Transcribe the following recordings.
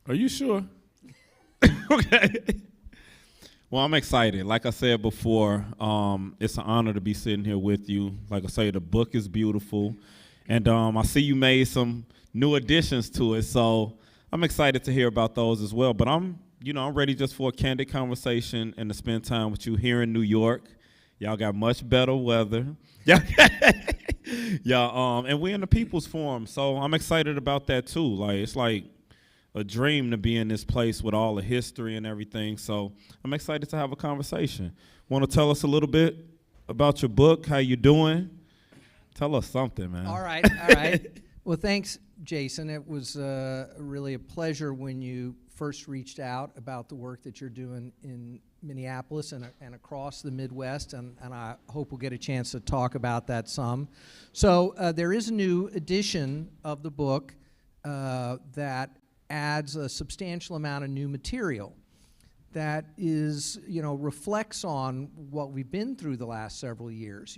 Are you sure? Okay. Well, I'm excited. Like I said before, it's an honor to be sitting here with you. Like I say, the book is beautiful. And I see you made some new additions to it, so I'm excited to hear about those as well. But I'm ready just for a candid conversation and to spend time with you here in New York. Y'all got much better weather. Yeah, and we're in the People's Forum, so I'm excited about that too. Like, it's like a dream to be in this place with all the history and everything. So I'm excited to have a conversation. Want to tell us a little bit about your book, how you doing? Tell us something, man. All right. Well, thanks, Jason. It was really a pleasure when you first reached out about the work that you're doing in Minneapolis and across the Midwest, and I hope we'll get a chance to talk about that some. So there is a new edition of the book that adds a substantial amount of new material that is, reflects on what we've been through the last several years.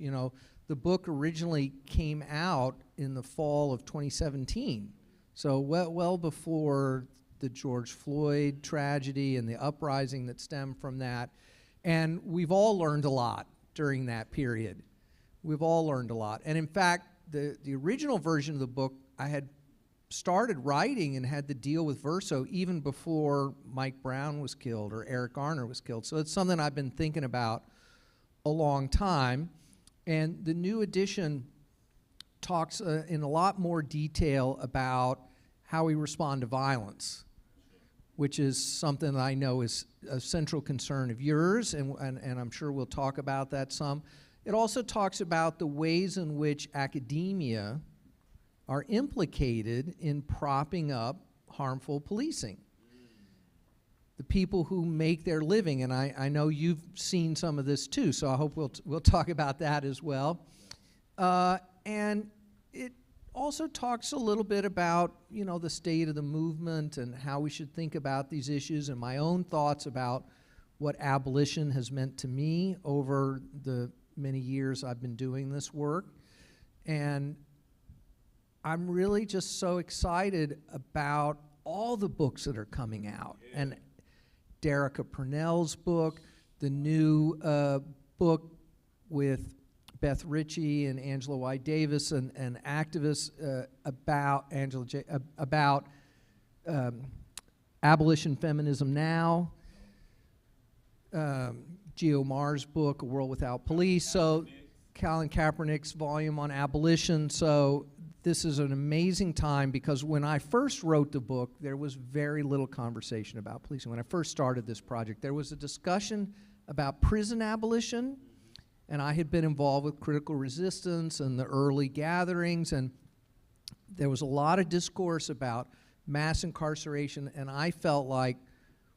The book originally came out in the fall of 2017, so well before the George Floyd tragedy and the uprising that stemmed from that. And we've all learned a lot during that period. We've all learned a lot. And in fact, the original version of the book, I had started writing and had to deal with Verso even before Mike Brown was killed or Eric Garner was killed. So it's something I've been thinking about a long time. And the new edition talks in a lot more detail about how we respond to violence, which is something that I know is a central concern of yours, and I'm sure we'll talk about that some. It also talks about the ways in which academia are implicated in propping up harmful policing. The people who make their living, and I know you've seen some of this too, so I hope we'll talk about that as well. And it also talks a little bit about, the state of the movement and how we should think about these issues, and my own thoughts about what abolition has meant to me over the many years I've been doing this work. And I'm really just so excited about all the books that are coming out. Yeah. And Derica Purnell's book, the new book with Beth Ritchie and Angela Y. Davis and activists about abolition feminism now. Geo Mar's book, A World Without Police. So Colin Kaepernick's volume on abolition. So this is an amazing time because when I first wrote the book, there was very little conversation about policing. When I first started this project, there was a discussion about prison abolition, and I had been involved with critical resistance and the early gatherings, and there was a lot of discourse about mass incarceration, and I felt like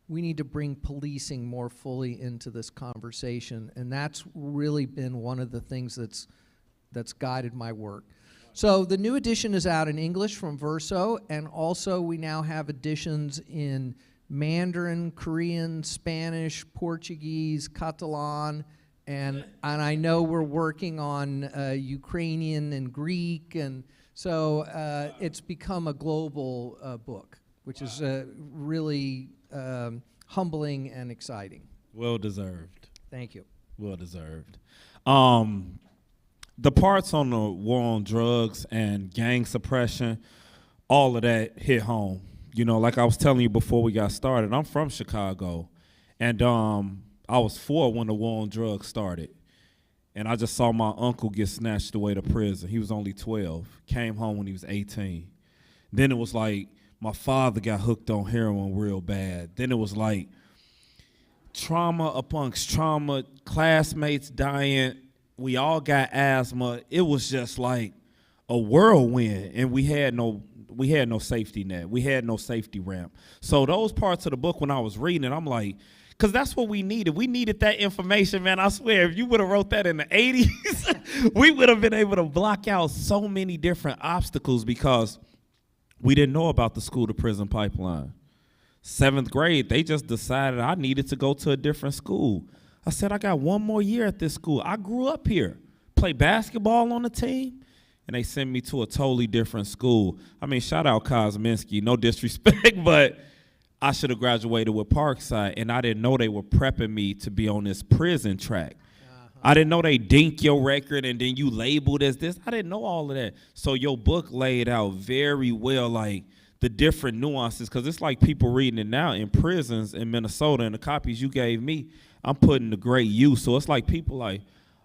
we need to bring policing more fully into this conversation, and that's really been one of the things that's guided my work. So the new edition is out in English from Verso, and also we now have editions in Mandarin, Korean, Spanish, Portuguese, Catalan, and I know we're working on Ukrainian and Greek, and so it's become a global book, which is really humbling and exciting. Well deserved. Thank you. Well deserved. The parts on the war on drugs and gang suppression, all of that hit home. Like I was telling you before we got started, I'm from Chicago, and I was 4 when the war on drugs started, and I just saw my uncle get snatched away to prison. He was only 12, came home when he was 18. Then it was like my father got hooked on heroin real bad. Then it was like trauma amongst trauma, classmates dying. We all got asthma. It was just like a whirlwind, and we had no safety net. We had no safety ramp. So those parts of the book, when I was reading it, I'm like, because that's what we needed. We needed that information, man. I swear, if you would have wrote that in the 80s, we would have been able to block out so many different obstacles because we didn't know about the school-to-prison pipeline. 7th grade, they just decided I needed to go to a different school. I said, I got 1 more year at this school. I grew up here, played basketball on the team, and they sent me to a totally different school. I mean, shout out Kosminski, no disrespect, but I should have graduated with Parkside, and I didn't know they were prepping me to be on this prison track. I didn't know they dink your record and then you labeled as this. I didn't know all of that. So your book laid out very well, like, the different nuances, because it's like people reading it now in prisons in Minnesota, and the copies you gave me, I'm putting to great use. So it's like people like,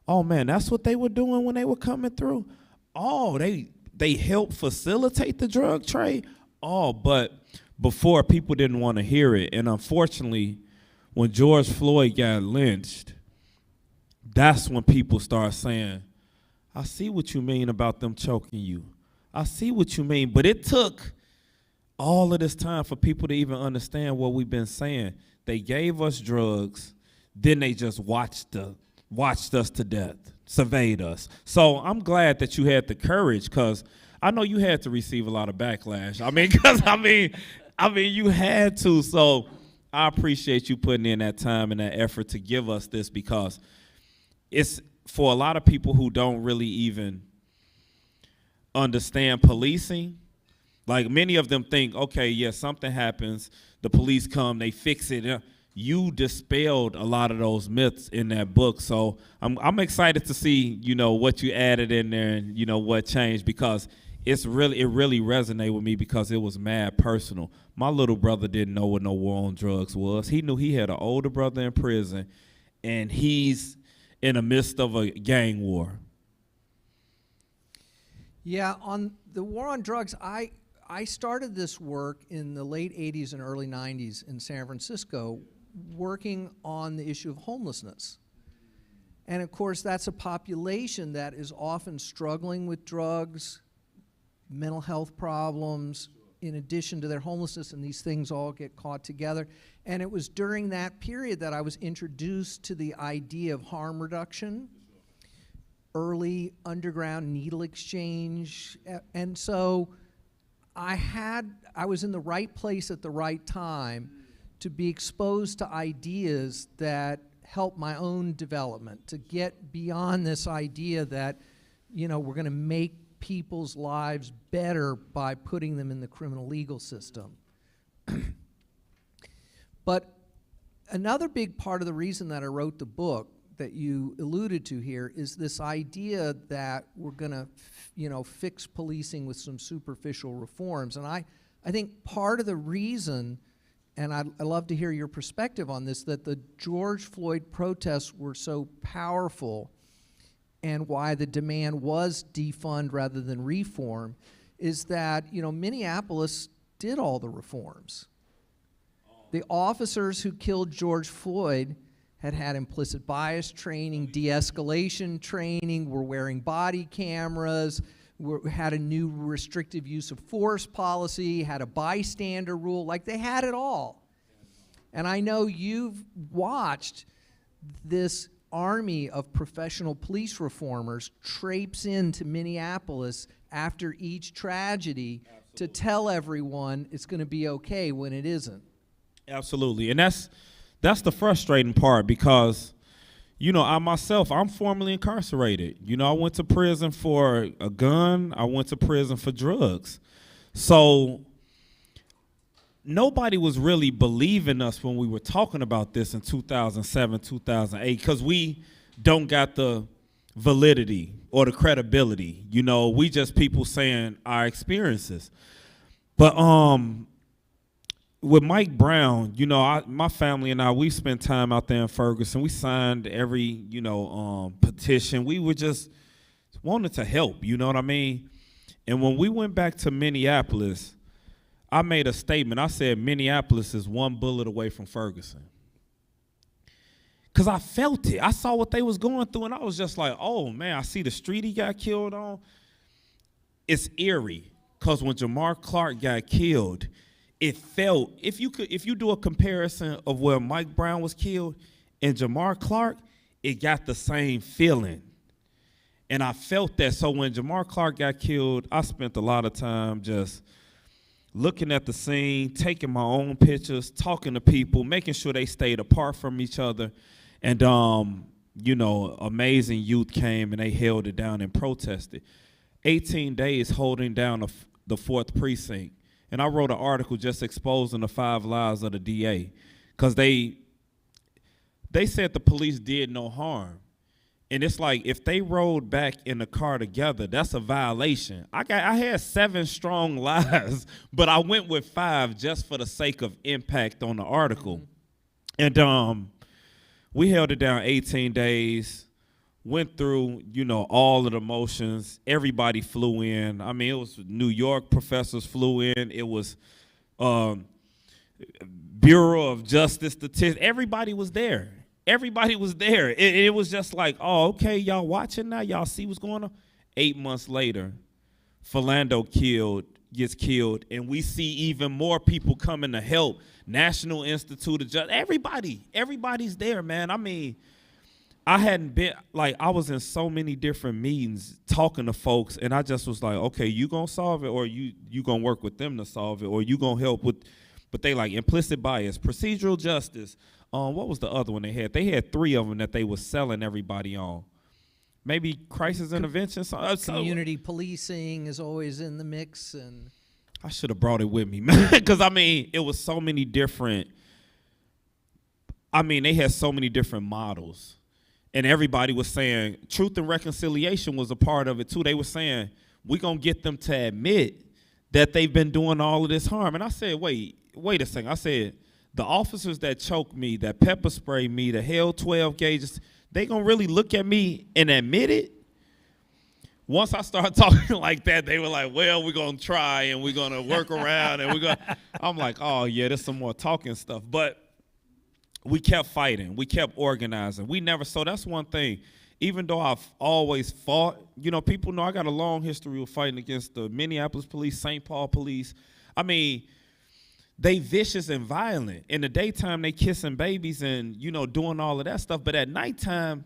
oh, man, that's what they were doing when they were coming through? Oh, they helped facilitate the drug trade? Oh, but before, people didn't want to hear it. And unfortunately, when George Floyd got lynched, that's when people start saying, I see what you mean about them choking you. I see what you mean. But it took all of this time for people to even understand what we've been saying. They gave us drugs, then they just watched us to death, surveyed us. So I'm glad that you had the courage, because I know you had to receive a lot of backlash. I mean, because I mean, you had to. So I appreciate you putting in that time and that effort to give us this, because it's for a lot of people who don't really even understand policing. Like, many of them think, okay, yeah, something happens, the police come, they fix it. You dispelled a lot of those myths in that book. So I'm excited to see, what you added in there and, what changed, because it really resonated with me, because it was mad personal. My little brother didn't know what no war on drugs was. He knew he had an older brother in prison, and he's in the midst of a gang war. Yeah, on the war on drugs, I started this work in the late 80s and early 90s in San Francisco, working on the issue of homelessness. And of course, that's a population that is often struggling with drugs, mental health problems, in addition to their homelessness, and these things all get caught together. And it was during that period that I was introduced to the idea of harm reduction, early underground needle exchange, and so I was in the right place at the right time to be exposed to ideas that help my own development, to get beyond this idea that, we're going to make people's lives better by putting them in the criminal legal system. But another big part of the reason that I wrote the book that you alluded to here is this idea that we're going to, fix policing with some superficial reforms. And I think part of the reason, and I'd love to hear your perspective on this, that the George Floyd protests were so powerful and why the demand was defund rather than reform, is that, Minneapolis did all the reforms. The officers who killed George Floyd had implicit bias training, de-escalation training, were wearing body cameras, had a new restrictive use of force policy, had a bystander rule, like they had it all. And I know you've watched this army of professional police reformers traipse into Minneapolis after each tragedy to tell everyone it's going to be okay when it isn't. Absolutely. And that's the frustrating part, because, I myself, I'm formerly incarcerated. I went to prison for a gun. I went to prison for drugs. So nobody was really believing us when we were talking about this in 2007, 2008, because we don't got the validity or the credibility. We just people saying our experiences. But with Mike Brown, my family and I, we spent time out there in Ferguson. We signed every, petition. We were just wanted to help, you know what I mean? And when we went back to Minneapolis, I made a statement. I said Minneapolis is one bullet away from Ferguson. Because I felt it. I saw what they was going through, and I was just like, oh, man, I see the street he got killed on. It's eerie, because when Jamar Clark got killed, it felt, if you do a comparison of where Mike Brown was killed and Jamar Clark, it got the same feeling. And I felt that. So when Jamar Clark got killed, I spent a lot of time just looking at the scene, taking my own pictures, talking to people, making sure they stayed apart from each other. And, amazing youth came and they held it down and protested. 18 days holding down the 4th precinct. and I wrote an article just exposing the 5 lies of the DA, because they said the police did no harm. And it's like, if they rode back in the car together, that's a violation. I had 7 strong lies, but I went with 5 just for the sake of impact on the article. And we held it down 18 days, went through, all of the motions. Everybody flew in. I mean, it was New York professors flew in. It was Bureau of Justice Statistics. Everybody was there. Everybody was there. It was just like, oh, okay, y'all watching now? Y'all see what's going on? 8 months later, Philando gets killed, and we see even more people coming to help. National Institute of Justice, everybody's there, man. I mean, I hadn't been, I was in so many different meetings talking to folks, and I just was like, okay, you gonna solve it, or you gonna work with them to solve it, or you gonna help with, but they like implicit bias, procedural justice. What was the other one they had? They had 3 of them that they were selling everybody on. Maybe crisis intervention. Community policing is always in the mix, and I should have brought it with me, man, because I mean, it was so many different. I mean, they had so many different models, and everybody was saying truth and reconciliation was a part of it too. They were saying we're gonna get them to admit that they've been doing all of this harm, and I said, wait a second. I said, the officers that choked me, that pepper sprayed me, that held 12 gauges, they gonna really look at me and admit it? Once I started talking like that, they were like, well, we're gonna try and we're gonna work around and we're gonna, I'm like, oh yeah, there's some more talking stuff. But we kept fighting, we kept organizing. So that's one thing. Even though I've always fought, people know I got a long history of fighting against the Minneapolis police, St. Paul police. I mean, they vicious and violent. In the daytime, they kissing babies and, doing all of that stuff. But at nighttime,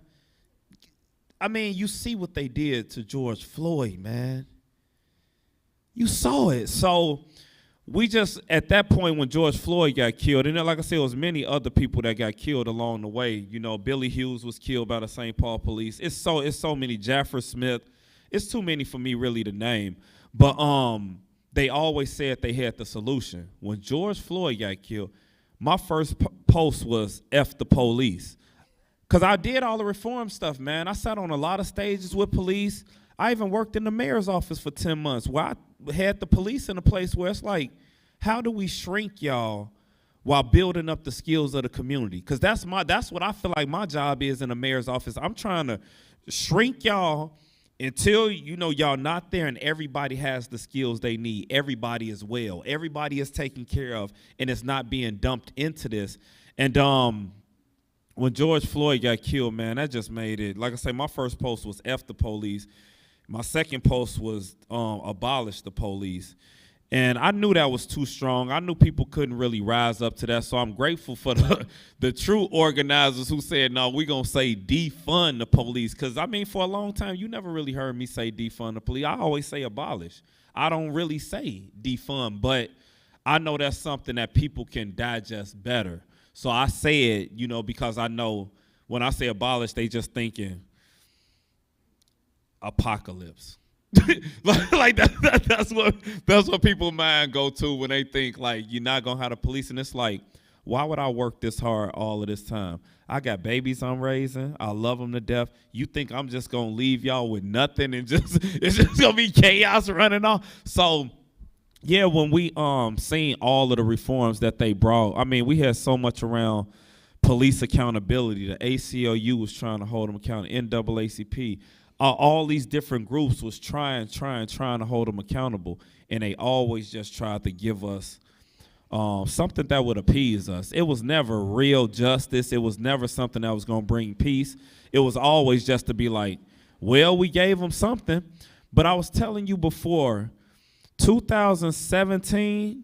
I mean, you see what they did to George Floyd, man. You saw it. So we just, at that point when George Floyd got killed, and then, like I said, there was many other people that got killed along the way. Billy Hughes was killed by the St. Paul police. It's so many. Jaffer Smith. It's too many for me really to name. But they always said they had the solution. When George Floyd got killed, my first post was F the police. Because I did all the reform stuff, man. I sat on a lot of stages with police. I even worked in the mayor's office for 10 months where I had the police in a place where it's like, how do we shrink y'all while building up the skills of the community? Because that's what I feel like my job is in the mayor's office. I'm trying to shrink y'all until y'all not there and everybody has the skills they need. Everybody is well. Everybody is taken care of, and it's not being dumped into this. And when George Floyd got killed, man, that just made it. Like I say, my first post was F the police. My second post was abolish the police. And I knew that was too strong. I knew people couldn't really rise up to that. So I'm grateful for the true organizers who said, no, we're going to say defund the police. Because, I mean, for a long time, you never really heard me say defund the police. I always say abolish. I don't really say defund. But I know that's something that people can digest better. So I say it, because I know when I say abolish, they just thinking apocalypse. like that's what people's mind go to when they think like you're not gonna have the police. And it's like, why would I work this hard all of this time? I got babies I'm raising. I love them to death. You think I'm just gonna leave y'all with nothing and it's just gonna be chaos running off? So yeah, when we seen all of the reforms that they brought, I mean, we had so much around police accountability. The ACLU was trying to hold them accountable. NAACP. All these different groups was trying to hold them accountable, and they always just tried to give us something that would appease us. It was never real justice. It was never something that was going to bring peace. It was always just to be like, well, we gave them something. But I was telling you before, 2017,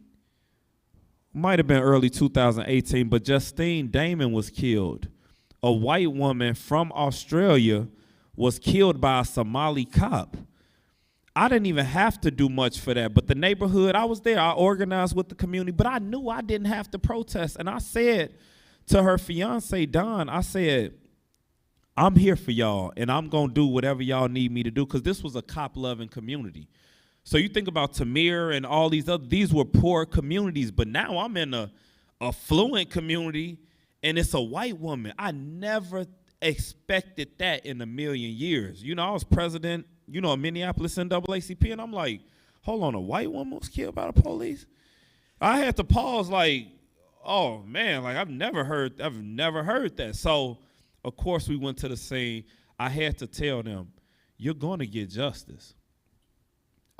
might have been early 2018, but Justine Damon was killed. A white woman from Australia was killed by a Somali cop. I didn't even have to do much for that, but the neighborhood, I was there, I organized with the community, but I knew I didn't have to protest. And I said to her fiance, Don, I said, I'm here for y'all, and I'm gonna do whatever y'all need me to do, because this was a cop-loving community. So you think about Tamir and all these were poor communities, but now I'm in a affluent community and it's a white woman. I never expected that in a million years. You know, I was president, of Minneapolis NAACP, and I'm like, hold on, a white woman was killed by the police? I had to pause like, oh man, like I've never heard that. So of course we went to the scene. I had to tell them, you're going to get justice.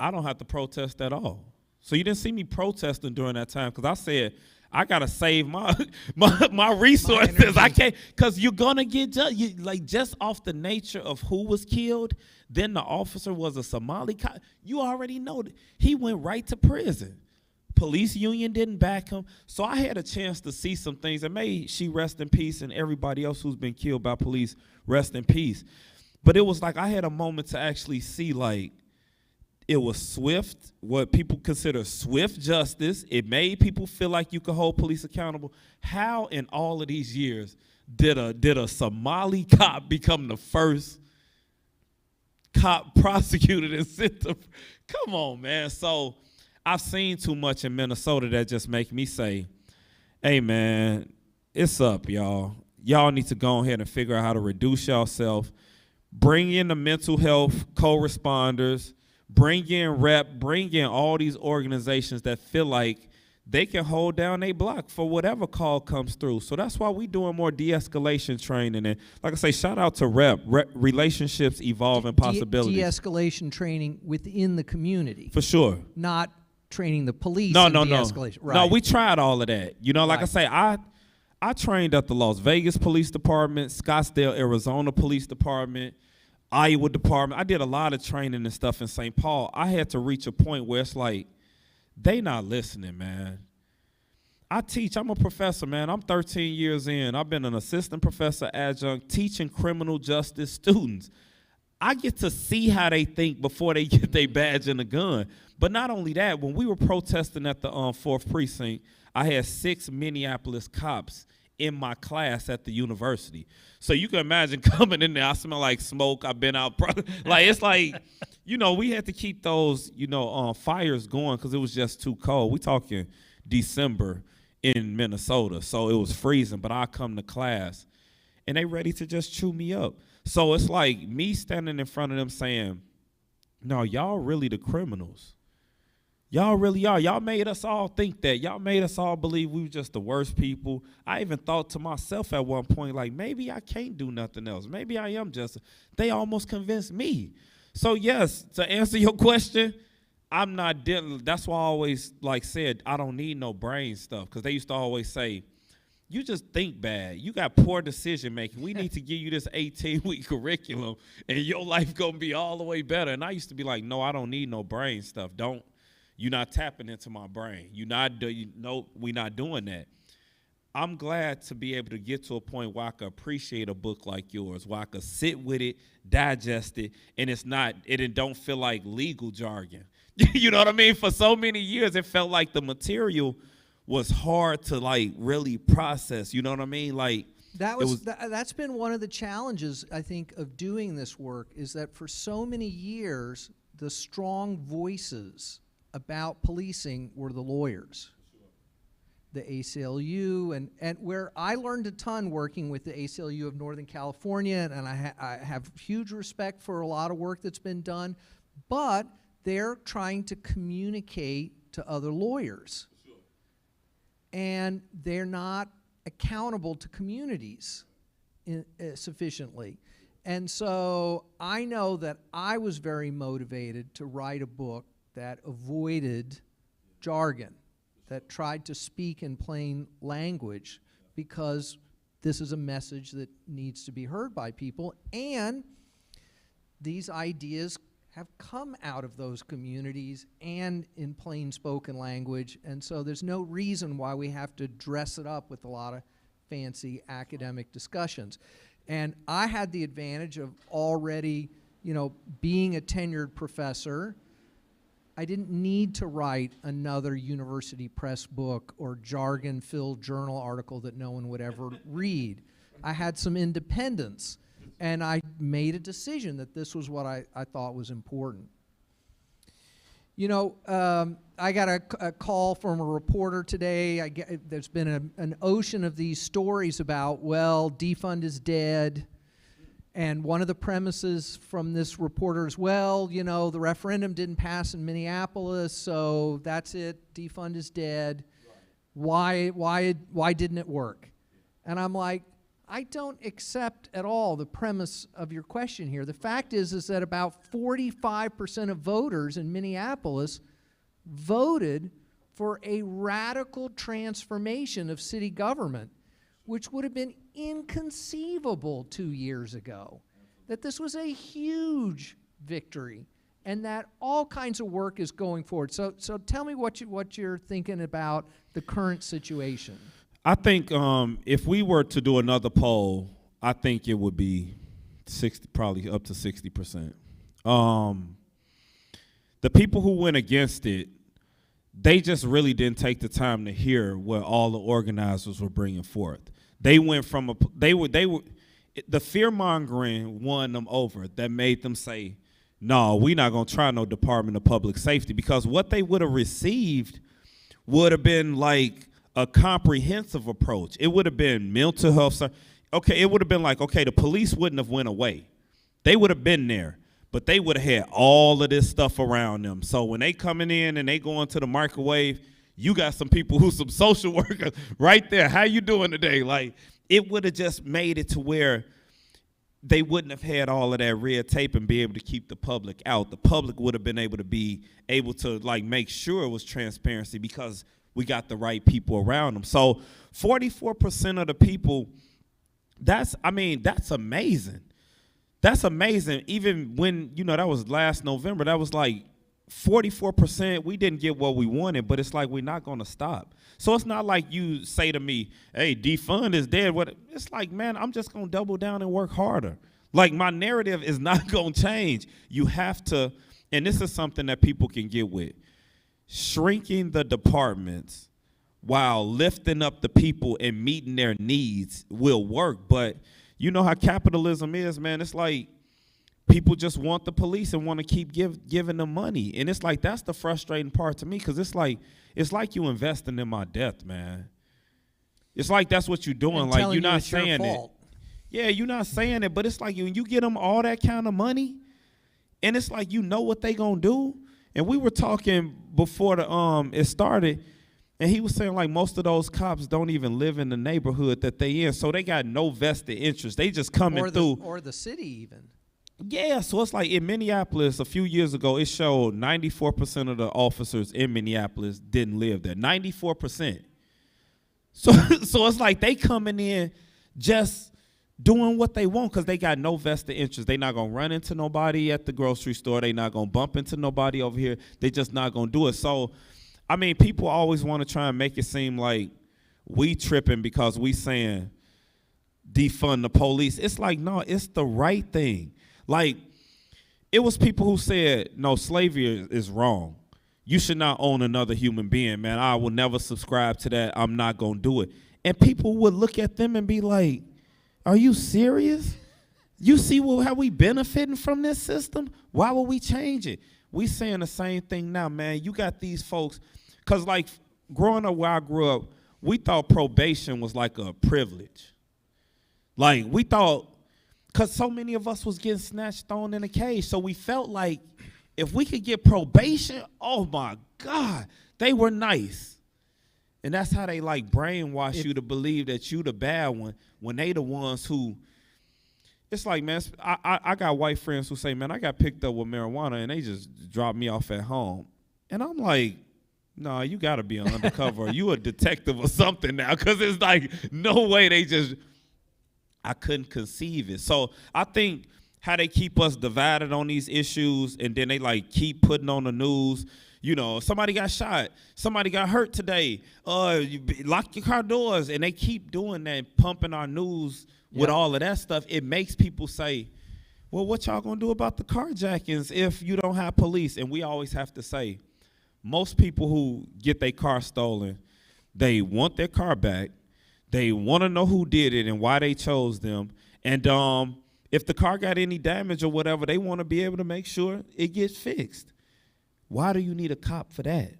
I don't have to protest at all. So you didn't see me protesting during that time because I said, I got to save my resources. I can't, because you're going to get just off the nature of who was killed. Then the officer was a Somali cop. You already know that he went right to prison. Police union didn't back him. So I had a chance to see some things. And may she rest in peace, and everybody else who's been killed by police, rest in peace. But it was like I had a moment to actually see, like, it was swift, what people consider swift justice. It made people feel like you could hold police accountable. How in all of these years did a Somali cop become the first cop prosecuted and sent to? Come on, man. So I've seen too much in Minnesota that just make me say, hey, man, it's up, y'all. Y'all need to go ahead and figure out how to reduce yourself. Bring in the mental health co-responders. Bring in REP, bring in all these organizations that feel like they can hold down a block for whatever call comes through. So that's why we doing more de-escalation training. And like I say, shout out to REP, Relationships, Evolving Possibilities. De-escalation training within the community. For sure. Not training the police No. de-escalation. Right. No, we tried all of that. Like right. I say, I trained at the Las Vegas Police Department, Scottsdale, Arizona Police Department, Iowa Department. I did a lot of training and stuff in St. Paul. I had to reach a point where it's like, they not listening, man. I teach. I'm a professor, man. I'm 13 years in. I've been an assistant professor adjunct teaching criminal justice students. I get to see how they think before they get their badge and a gun. But not only that, when we were protesting at the 4th Precinct, I had 6 Minneapolis cops in my class at the university. So you can imagine coming in there, I smell like smoke, I've been out, like it's like, we had to keep those, fires going because it was just too cold. We talking December in Minnesota, so it was freezing, but I come to class and they ready to just chew me up. So it's like me standing in front of them saying, no, y'all really the criminals. Y'all really are. Y'all made us all think that. Y'all made us all believe we were just the worst people. I even thought to myself at one point, like, maybe I can't do nothing else. Maybe I am just. They almost convinced me. So, yes, to answer your question, I'm not dealing. That's why I always, said I don't need no brain stuff, because they used to always say, you just think bad. You got poor decision making. We need to give you this 18-week curriculum, and your life going to be all the way better. And I used to be like, no, I don't need no brain stuff. You're not tapping into my brain. We're not doing that. I'm glad to be able to get to a point where I can appreciate a book like yours, where I can sit with it, digest it, and it don't feel like legal jargon. You know what I mean? For so many years, it felt like the material was hard to really process. You know what I mean? That's been one of the challenges, I think, of doing this work, is that for so many years, the strong voices about policing were the lawyers, the ACLU, and where I learned a ton working with the ACLU of Northern California, and I have huge respect for a lot of work that's been done, but they're trying to communicate to other lawyers. And they're not accountable to communities sufficiently. And so I know that I was very motivated to write a book that avoided jargon, that tried to speak in plain language, because this is a message that needs to be heard by people. And these ideas have come out of those communities and in plain spoken language. And so there's no reason why we have to dress it up with a lot of fancy academic discussions. And I had the advantage of already, being a tenured professor. I didn't need to write another university press book or jargon-filled journal article that no one would ever read. I had some independence, and I made a decision that this was what I thought was important. I got a call from a reporter today. There's been an ocean of these stories about, well, defund is dead. And one of the premises from this reporter is, well, the referendum didn't pass in Minneapolis, so that's it. Defund is dead. Right. Why didn't it work? And I'm like, I don't accept at all the premise of your question here. The fact is that about 45% of voters in Minneapolis voted for a radical transformation of city government, which would have been inconceivable 2 years ago. That this was a huge victory, and that all kinds of work is going forward. So tell me what you're thinking about the current situation. I think if we were to do another poll, I think it would be probably up to 60%. The people who went against it, they just really didn't take the time to hear what all the organizers were bringing forth. They went from the fear-mongering won them over. That made them say, no, we're not going to try no Department of Public Safety, because what they would have received would have been like a comprehensive approach. It would have been mental health. Okay, it would have been like, okay, the police wouldn't have went away. They would have been there, but they would have had all of this stuff around them. So when they coming in and they go into the microwave, you got some people who's some social workers right there. How you doing today? Like, it would have just made it to where they wouldn't have had all of that red tape and be able to keep the public out. The public would have been able to like make sure it was transparency, because we got the right people around them. So 44% of the people, that's amazing. That's amazing. Even when, that was last November, that was like 44%. We didn't get what we wanted, but it's like we're not going to stop. So it's not like you say to me, hey, defund is dead. It's like, man, I'm just going to double down and work harder. Like, my narrative is not going to change. You have to, and this is something that people can get with. Shrinking the departments while lifting up the people and meeting their needs will work. But you know how capitalism is, man. It's like people just want the police and want to keep giving them money. And it's like, that's the frustrating part to me, because it's like you investing in my death, man. It's like that's what you're doing. Like, you're not saying it. Yeah, you're not saying it, but it's like when you get them all that kind of money, and it's like what they gonna do. And we were talking before it started, and he was saying like most of those cops don't even live in the neighborhood that they in, so they got no vested interest. They just coming through. Or the city even. Yeah, so it's like in Minneapolis a few years ago, it showed 94% of the officers in Minneapolis didn't live there. 94%. So it's like they coming in just doing what they want, because they got no vested interest. They not going to run into nobody at the grocery store. They not going to bump into nobody over here. They just not going to do it. So, I mean, people always want to try and make it seem like we tripping because we saying defund the police. It's like, no, it's the right thing. Like, it was people who said, no, slavery is wrong. You should not own another human being, man. I will never subscribe to that. I'm not going to do it. And people would look at them and be like, are you serious? You see how we benefiting from this system? Why would we change it? We saying the same thing now, man. You got these folks, because like growing up where I grew up, we thought probation was like a privilege. Like, we thought, because so many of us was getting snatched, thrown in a cage, so we felt like if we could get probation, oh my God, they were nice. And that's how they like brainwash you to believe that you the bad one when they the ones who, it's like, man, I got white friends who say, man, I got picked up with marijuana and they just dropped me off at home. And I'm like, no, you got to be an undercover or you a detective or something now, because it's like no way I couldn't conceive it. So I think how they keep us divided on these issues, and then they like keep putting on the news, somebody got shot, somebody got hurt today, you lock your car doors, and they keep doing that, pumping our news with all of that stuff. It makes people say, well, what y'all gonna do about the carjackings if you don't have police? And we always have to say, most people who get their car stolen, they want their car back. They want to know who did it and why they chose them. And if the car got any damage or whatever, they want to be able to make sure it gets fixed. Why do you need a cop for that?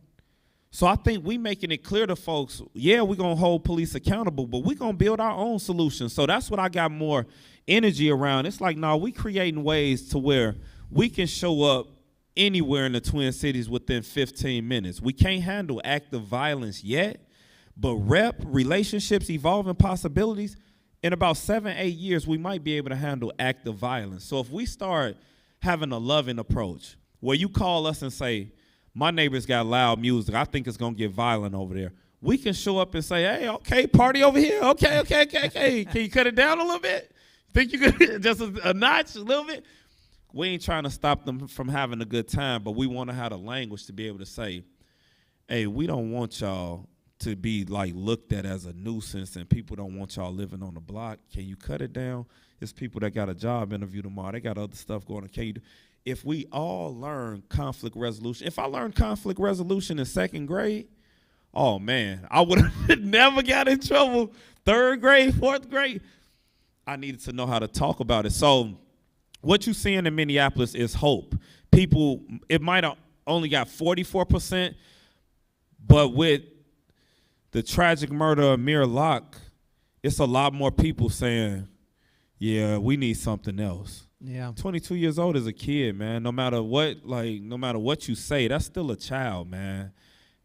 So I think we making it clear to folks, yeah, we're going to hold police accountable, but we're going to build our own solutions. So that's what I got more energy around. It's like, no, we creating ways to where we can show up anywhere in the Twin Cities within 15 minutes. We can't handle active violence yet, but relationships, evolving possibilities, in about 7-8 years, we might be able to handle active violence. So if we start having a loving approach where you call us and say, my neighbor's got loud music, I think it's going to get violent over there, we can show up and say, hey, okay, party over here. Okay. Can you cut it down a little bit? Think you could just a notch, a little bit? We ain't trying to stop them from having a good time, but we want to have the language to be able to say, hey, we don't want y'all to be like looked at as a nuisance, and people don't want y'all living on the block. Can you cut it down? It's people that got a job interview tomorrow. They got other stuff going on. Can you do? If we all learn conflict resolution, if I learned conflict resolution in 2nd grade, oh man, I would have never got in trouble. 3rd grade, 4th grade, I needed to know how to talk about it. So what you're seeing in Minneapolis is hope. People, it might have only got 44%, but with the tragic murder of Amir Locke, it's a lot more people saying, yeah, we need something else. Yeah. 22 years old is a kid, man. No matter what you say, that's still a child, man.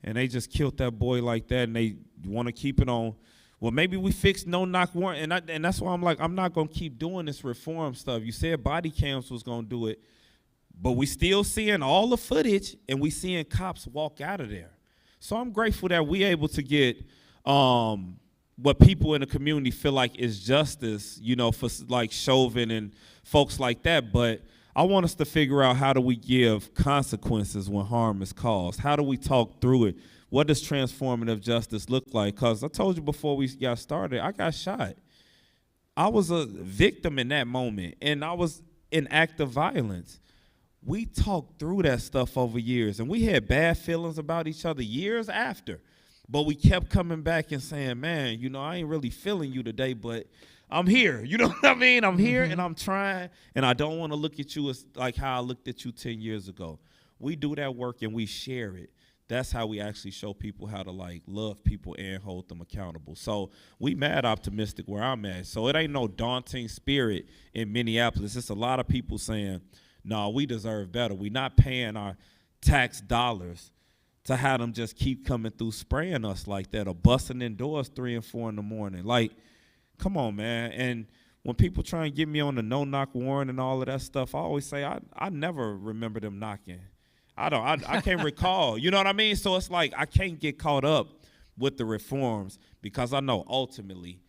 And they just killed that boy like that, and they want to keep it on. Well, maybe we fix no-knock warrant, and that's why I'm like, I'm not going to keep doing this reform stuff. You said body cams was going to do it, but we still seeing all the footage, and we seeing cops walk out of there. So I'm grateful that we able to get what people in the community feel like is justice, you know, for like Chauvin and folks like that. But I want us to figure out, how do we give consequences when harm is caused? How do we talk through it? What does transformative justice look like? Because I told you before we got started, I got shot. I was a victim in that moment, and I was in active violence. We talked through that stuff over years, and we had bad feelings about each other years after. But we kept coming back and saying, man, you know, I ain't really feeling you today, but I'm here. You know what I mean? I'm here, and I'm trying, and I don't want to look at you as like how I looked at you 10 years ago. We do that work, and we share it. That's how we actually show people how to, like, love people and hold them accountable. So we mad optimistic where I'm at. So it ain't no daunting spirit in Minneapolis. It's a lot of people saying, no, we deserve better. We not paying our tax dollars to have them just keep coming through spraying us like that, or busting in doors 3 and 4 in the morning. Like, come on, man. And when people try and get me on the no-knock warrant and all of that stuff, I always say I never remember them knocking. I can't recall. You know what I mean? So it's like I can't get caught up with the reforms, because I know ultimately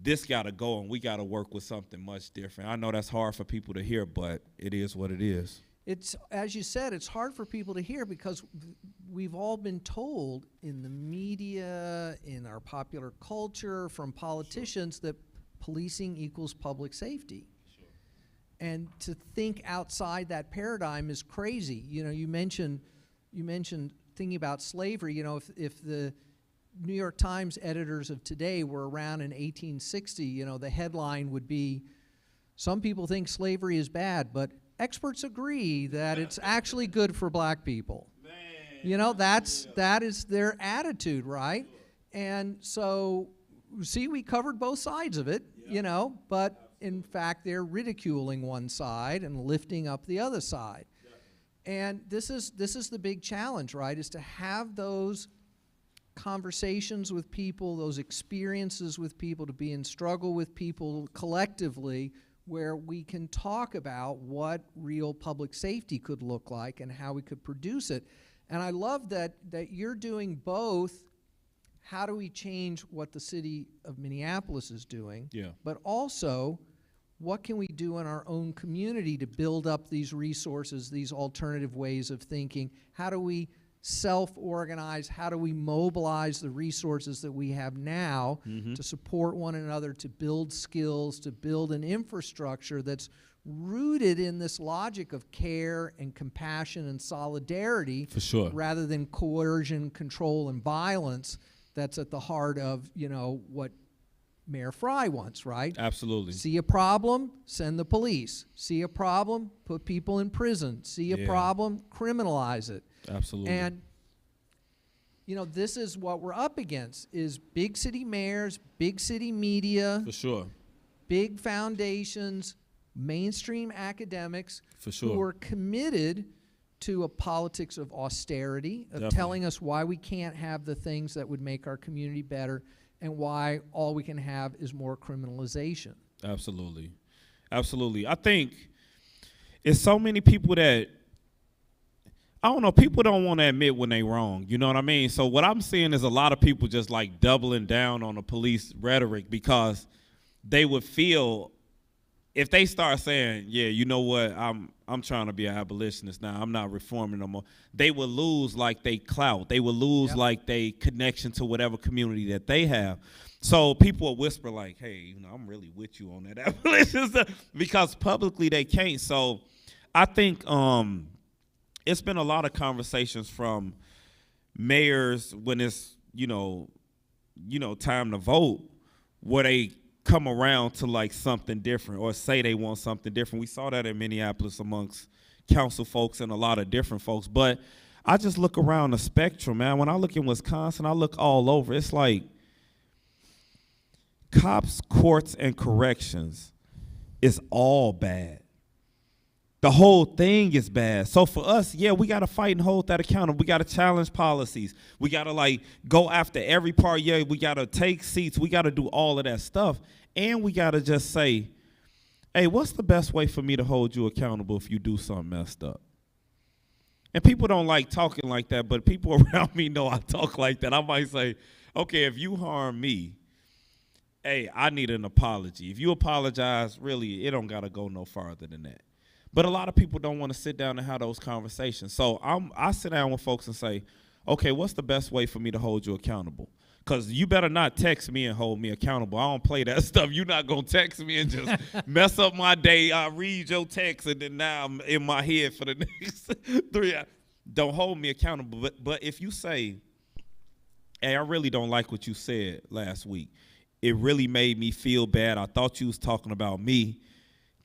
this got to go, and we got to work with something much different. I know that's hard for people to hear, but it is what it is. It's, as you said, it's hard for people to hear because we've all been told in the media, in our popular culture, from politicians that policing equals public safety. And to think outside that paradigm is crazy. You know, you mentioned thinking about slavery. You know, if the New York Times editors of today were around in 1860, you know, the headline would be, some people think slavery is bad, but experts agree that it's actually good for black people. Man, you know, that is their attitude, right? And so, see, we covered both sides of it, you know, but in fact, they're ridiculing one side and lifting up the other side. And this is the big challenge, right, is to have those conversations with people, those experiences with people, to be in struggle with people collectively, where we can talk about what real public safety could look like and how we could produce it. And I love that you're doing both. How do we change what the city of Minneapolis is doing? Yeah. But also, what can we do in our own community to build up these resources, these alternative ways of thinking? How do we self-organize? How do we mobilize the resources that we have now to support one another, to build skills, to build an infrastructure that's rooted in this logic of care and compassion and solidarity, for sure, rather than coercion, control, and violence that's at the heart of, you know, what Mayor Fry wants, right? Absolutely. See a problem, send the police. See a problem, put people in prison. See a problem, criminalize it. Absolutely. And this is what we're up against, is big city mayors, big city media, For sure. big foundations, mainstream academics For sure. who are committed to a politics of austerity, of Definitely. telling us why we can't have the things that would make our community better and why all we can have is more criminalization. Absolutely. Absolutely. I think it's so many people that, I don't know, people don't want to admit when they wrong. You know what I mean? So what I'm seeing is a lot of people just like doubling down on the police rhetoric because they would feel, if they start saying, yeah, you know what, I'm trying to be an abolitionist now, I'm not reforming no more, they would lose like they clout. They would lose like they connection to whatever community that they have. So people will whisper like, hey, I'm really with you on that abolition stuff, because publicly they can't. So I think it's been a lot of conversations from mayors when it's, time to vote, where they come around to like something different or say they want something different. We saw that in Minneapolis amongst council folks and a lot of different folks. But I just look around the spectrum, man. When I look in Wisconsin, I look all over. It's like cops, courts, and corrections is all bad. The whole thing is bad. So for us, we got to fight and hold that accountable. We got to challenge policies. We got to go after every part. We got to take seats. We got to do all of that stuff. And we got to just say, hey, what's the best way for me to hold you accountable if you do something messed up? And people don't like talking like that, but people around me know I talk like that. I might say, okay, if you harm me, hey, I need an apology. If you apologize, really, it don't got to go no farther than that. But a lot of people don't want to sit down and have those conversations. So I sit down with folks and say, okay, what's the best way for me to hold you accountable? Because you better not text me and hold me accountable. I don't play that stuff. You're not going to text me and just mess up my day. I read your text, and then now I'm in my head for the next 3 hours. Don't hold me accountable. But if you say, hey, I really don't like what you said last week. It really made me feel bad. I thought you was talking about me.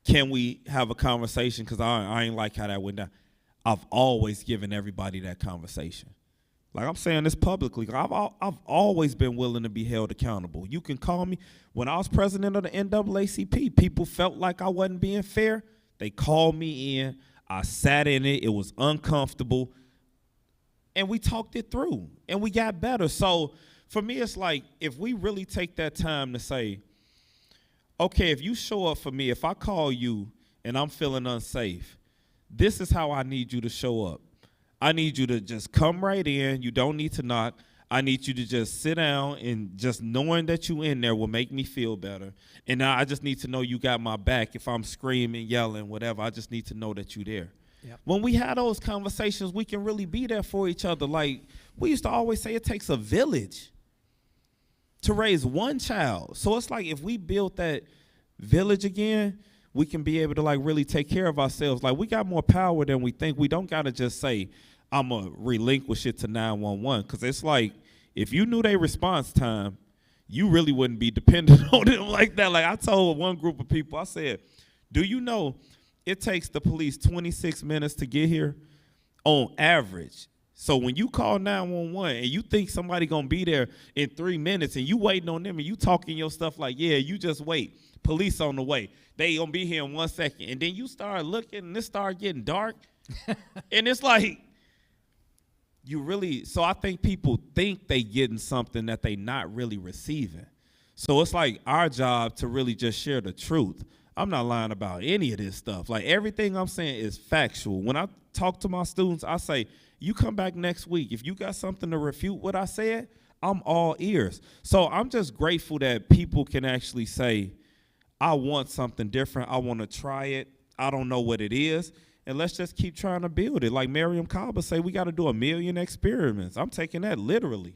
Can we have a conversation? Because I ain't like how that went down. I've always given everybody that conversation. Like I'm saying this publicly. I've always been willing to be held accountable. You can call me. When I was president of the NAACP, people felt like I wasn't being fair. They called me in. I sat in it. It was uncomfortable. And we talked it through. And we got better. So for me, it's like if we really take that time to say, okay, if you show up for me, if I call you and I'm feeling unsafe, this is how I need you to show up. I need you to just come right in. You don't need to knock. I need you to just sit down, and just knowing that you in there will make me feel better. And now I just need to know you got my back. If I'm screaming, yelling, whatever, I just need to know that you're there. Yep. When we have those conversations, we can really be there for each other. Like we used to always say, it takes a village to raise one child. So it's like if we build that village again, we can be able to really take care of ourselves. Like we got more power than we think. We don't got to just say, I'm going to relinquish it to 911. Because it's like, if you knew their response time, you really wouldn't be dependent on them like that. Like I told one group of people, I said, do you know it takes the police 26 minutes to get here on average? So when you call 911 and you think somebody going to be there in 3 minutes and you waiting on them and you talking your stuff like, yeah, you just wait. Police on the way. They going to be here in 1 second. And then you start looking and it start getting dark. And it's like, so I think people think they getting something that they not really receiving. So it's like our job to really just share the truth. I'm not lying about any of this stuff. Like everything I'm saying is factual. When I talk to my students, I say, you come back next week. If you got something to refute what I said, I'm all ears. So I'm just grateful that people can actually say, I want something different. I want to try it. I don't know what it is. And let's just keep trying to build it. Like Miriam Kaba say, we got to do 1 million experiments. I'm taking that literally.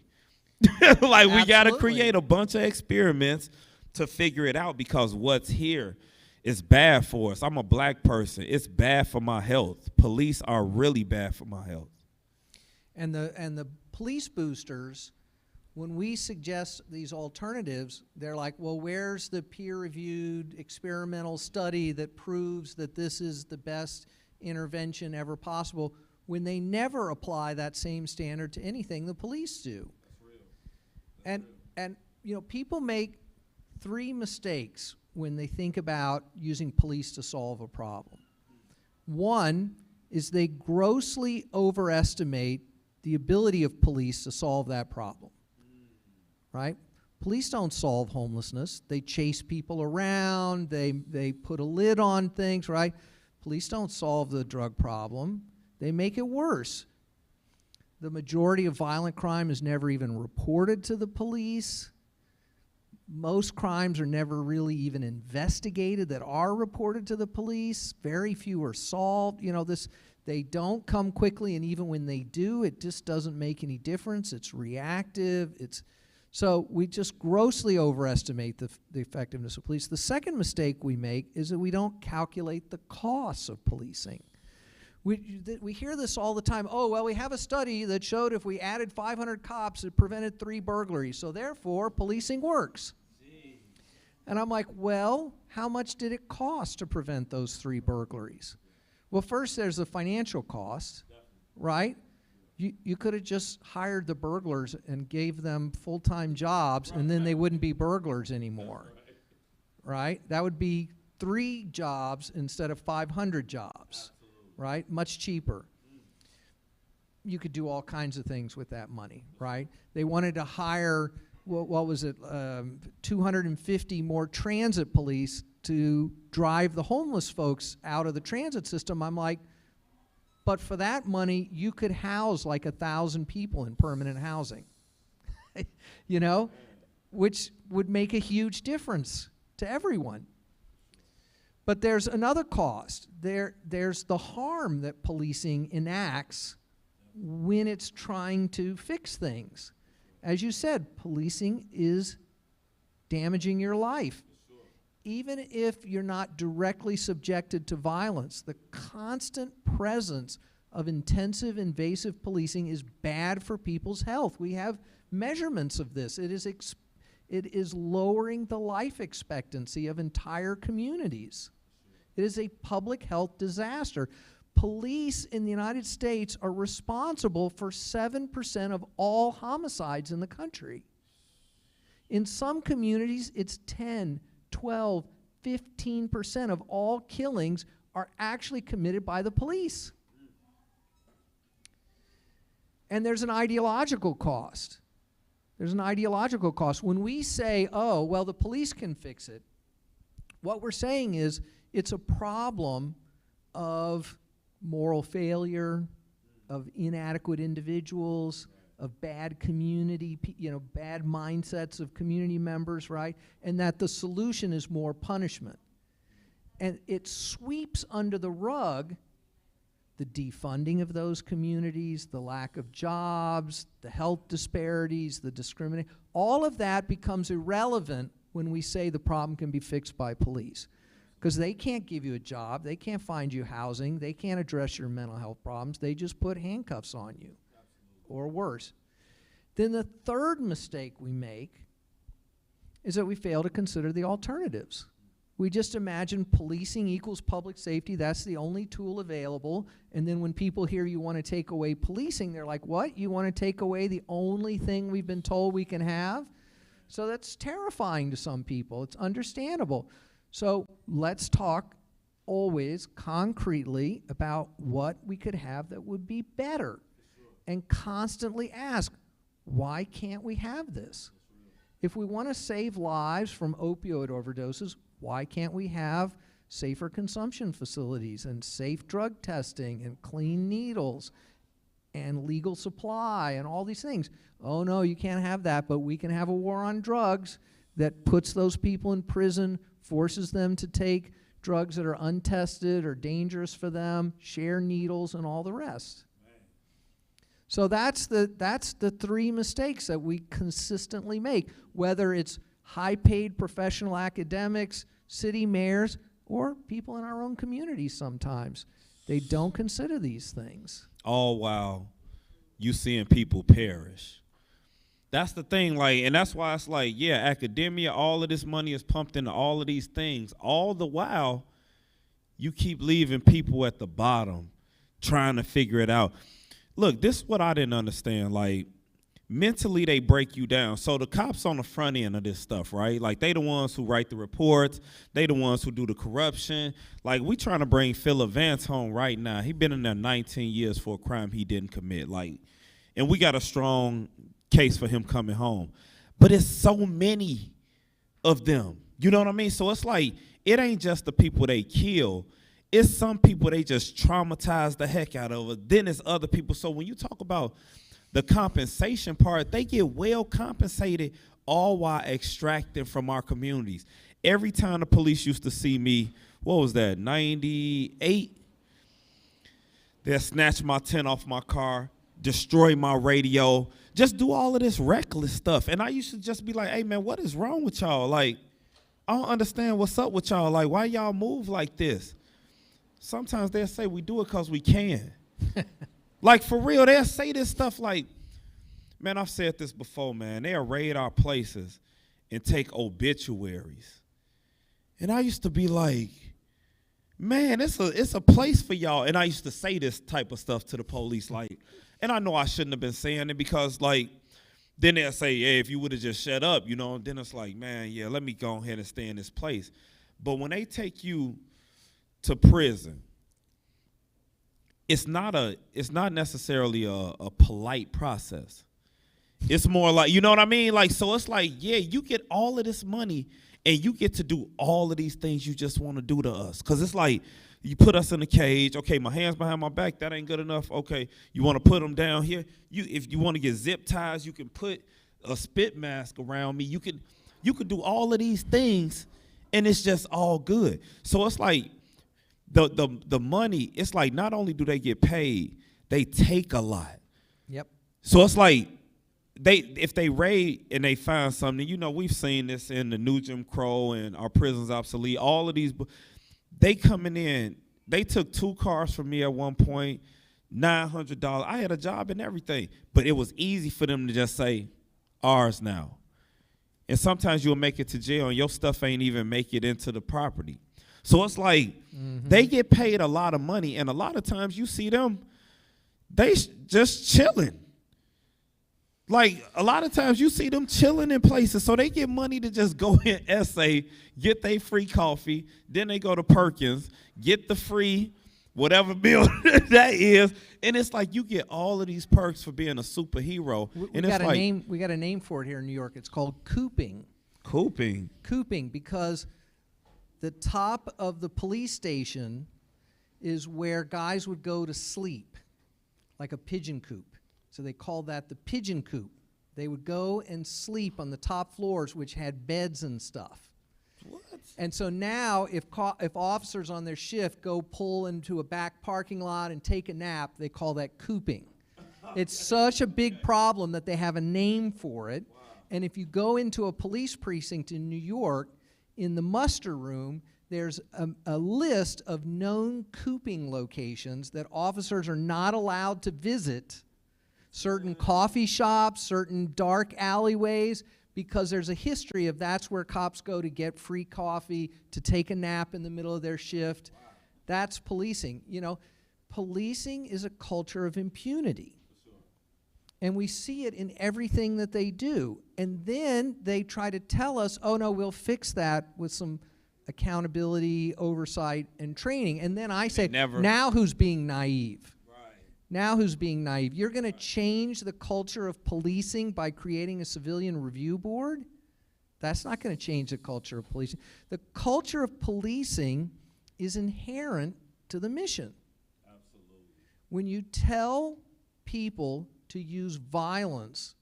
Like we got to create a bunch of experiments to figure it out, because what's here is bad for us. I'm a black person. It's bad for my health. Police are really bad for my health. And the police boosters, when we suggest these alternatives, they're like, well, where's the peer-reviewed experimental study that proves that this is the best intervention ever possible? when they never apply that same standard to anything the police do. That's real. And you know, people make 3 mistakes when they think about using police to solve a problem. One is they grossly overestimate the ability of police to solve that problem, right? Police don't solve homelessness. They chase people around, they put a lid on things, right? Police don't solve the drug problem. They make it worse. The majority of violent crime is never even reported to the police. Most crimes are never really even investigated that are reported to the police. Very few are solved. You know, they don't come quickly, and even when they do, it just doesn't make any difference. It's reactive. So we just grossly overestimate the effectiveness of police. The second mistake we make is that we don't calculate the costs of policing. We hear this all the time. Oh, well, we have a study that showed if we added 500 cops, it prevented 3 burglaries. So therefore, policing works. And I'm like, well, how much did it cost to prevent those 3 burglaries? Well, first, there's the financial cost, right? You could have just hired the burglars and gave them full-time jobs, and then they wouldn't be burglars anymore, right? That would be 3 jobs instead of 500 jobs. Right? Much cheaper. You could do all kinds of things with that money, right? They wanted to hire, what was it, 250 more transit police to drive the homeless folks out of the transit system. I'm like, but for that money, you could house like 1,000 people in permanent housing, you know, which would make a huge difference to everyone. But there's another cost. There's the harm that policing enacts when it's trying to fix things. As you said, policing is damaging your life. Even if you're not directly subjected to violence, the constant presence of intensive, invasive policing is bad for people's health. We have measurements of this. It is lowering the life expectancy of entire communities. It is a public health disaster. Police in the United States are responsible for 7% of all homicides in the country. In some communities, it's 10, 12, 15% of all killings are actually committed by the police. And there's an ideological cost. There's an ideological cost. When we say, oh, well, the police can fix it, what we're saying is it's a problem of moral failure, of inadequate individuals, of bad community, bad mindsets of community members, right? And that the solution is more punishment. And it sweeps under the rug the defunding of those communities, the lack of jobs, the health disparities, the discrimination. All of that becomes irrelevant when we say the problem can be fixed by police. Because they can't give you a job, they can't find you housing, they can't address your mental health problems, they just put handcuffs on you, or worse. Then the third mistake we make is that we fail to consider the alternatives. We just imagine policing equals public safety, that's the only tool available, and then when people hear you want to take away policing, they're like, what? You want to take away the only thing we've been told we can have? So that's terrifying to some people, it's understandable. So let's talk always concretely about what we could have that would be better, and constantly ask, why can't we have this? If we want to save lives from opioid overdoses, why can't we have safer consumption facilities and safe drug testing and clean needles and legal supply and all these things? Oh no, you can't have that, but we can have a war on drugs that puts those people in prison, forces them to take drugs that are untested or dangerous for them, share needles, and all the rest. So that's the 3 mistakes that we consistently make, whether it's high-paid professional academics, city mayors, or people in our own communities sometimes. They don't consider these things. All while you seeing people perish. That's the thing, and that's why it's academia, all of this money is pumped into all of these things. All the while, you keep leaving people at the bottom, trying to figure it out. Look, this is what I didn't understand. Like, mentally, they break you down. So the cops on the front end of this stuff, right? Like, they the ones who write the reports. They the ones who do the corruption. Like, we trying to bring Philip Vance home right now. He been in there 19 years for a crime he didn't commit. Like, and we got a strong case for him coming home. But it's so many of them. You know what I mean? So it's like, it ain't just the people they kill. It's some people they just traumatize the heck out of it. Then it's other people. So when you talk about the compensation part, they get well compensated, all while extracting from our communities. Every time the police used to see me, what was that, 98? They'll snatch my tent off my car, destroy my radio, just do all of this reckless stuff. And I used to just be like, hey, man, what is wrong with y'all? Like, I don't understand what's up with y'all. Like, why y'all move like this? Sometimes they'll say we do it because we can. Like, for real, they'll say this stuff like, man, I've said this before, man. They'll raid our places and take obituaries. And I used to be like, man, it's a place for y'all. And I used to say this type of stuff to the police, like, and I know I shouldn't have been saying it because, like, then they'll say, hey, if you would have just shut up, you know, and then it's like, man, yeah, let me go ahead and stay in this place. But when they take you to prison, it's not necessarily a polite process. It's more like, you know what I mean? Like, so it's like, yeah, you get all of this money and you get to do all of these things you just want to do to us. Because it's like, you put us in a cage. Okay, my hands behind my back, that ain't good enough. Okay, you want to put them down here? If you want to get zip ties, you can put a spit mask around me. You could do all of these things, and it's just all good. So it's like the money, it's like not only do they get paid, they take a lot. Yep. So it's like if they raid and they find something, you know, we've seen this in the new Jim Crow and Our Prisons Obsolete, all of these, they coming in, they took 2 cars from me at one point, $900. I had a job and everything, but it was easy for them to just say, ours now. And sometimes you'll make it to jail and your stuff ain't even make it into the property. So it's like they get paid a lot of money, and a lot of times you see them, they just chilling. Like, a lot of times you see them chilling in places, so they get money to just go in essay, get their free coffee, then they go to Perkins, get the free whatever bill that is, and it's like you get all of these perks for being a superhero. We got a name for it here in New York. It's called cooping. Cooping? Cooping, because the top of the police station is where guys would go to sleep, like a pigeon coop. So they called that the pigeon coop. They would go and sleep on the top floors, which had beds and stuff. What? And so now if officers on their shift go pull into a back parking lot and take a nap, they call that cooping. It's such a big problem that they have a name for it. Wow. And if you go into a police precinct in New York, in the muster room, there's a list of known cooping locations that officers are not allowed to visit. Certain coffee shops, certain dark alleyways, because there's a history of that's where cops go to get free coffee, to take a nap in the middle of their shift. Wow. That's policing. You know, policing is a culture of impunity. Sure. And we see it in everything that they do. And then they try to tell us, oh no, we'll fix that with some accountability, oversight, and training. And then I say, now who's being naive? Now who's being naive? You're going to change the culture of policing by creating a civilian review board? That's not going to change the culture of policing. The culture of policing is inherent to the mission. Absolutely. When you tell people to use violence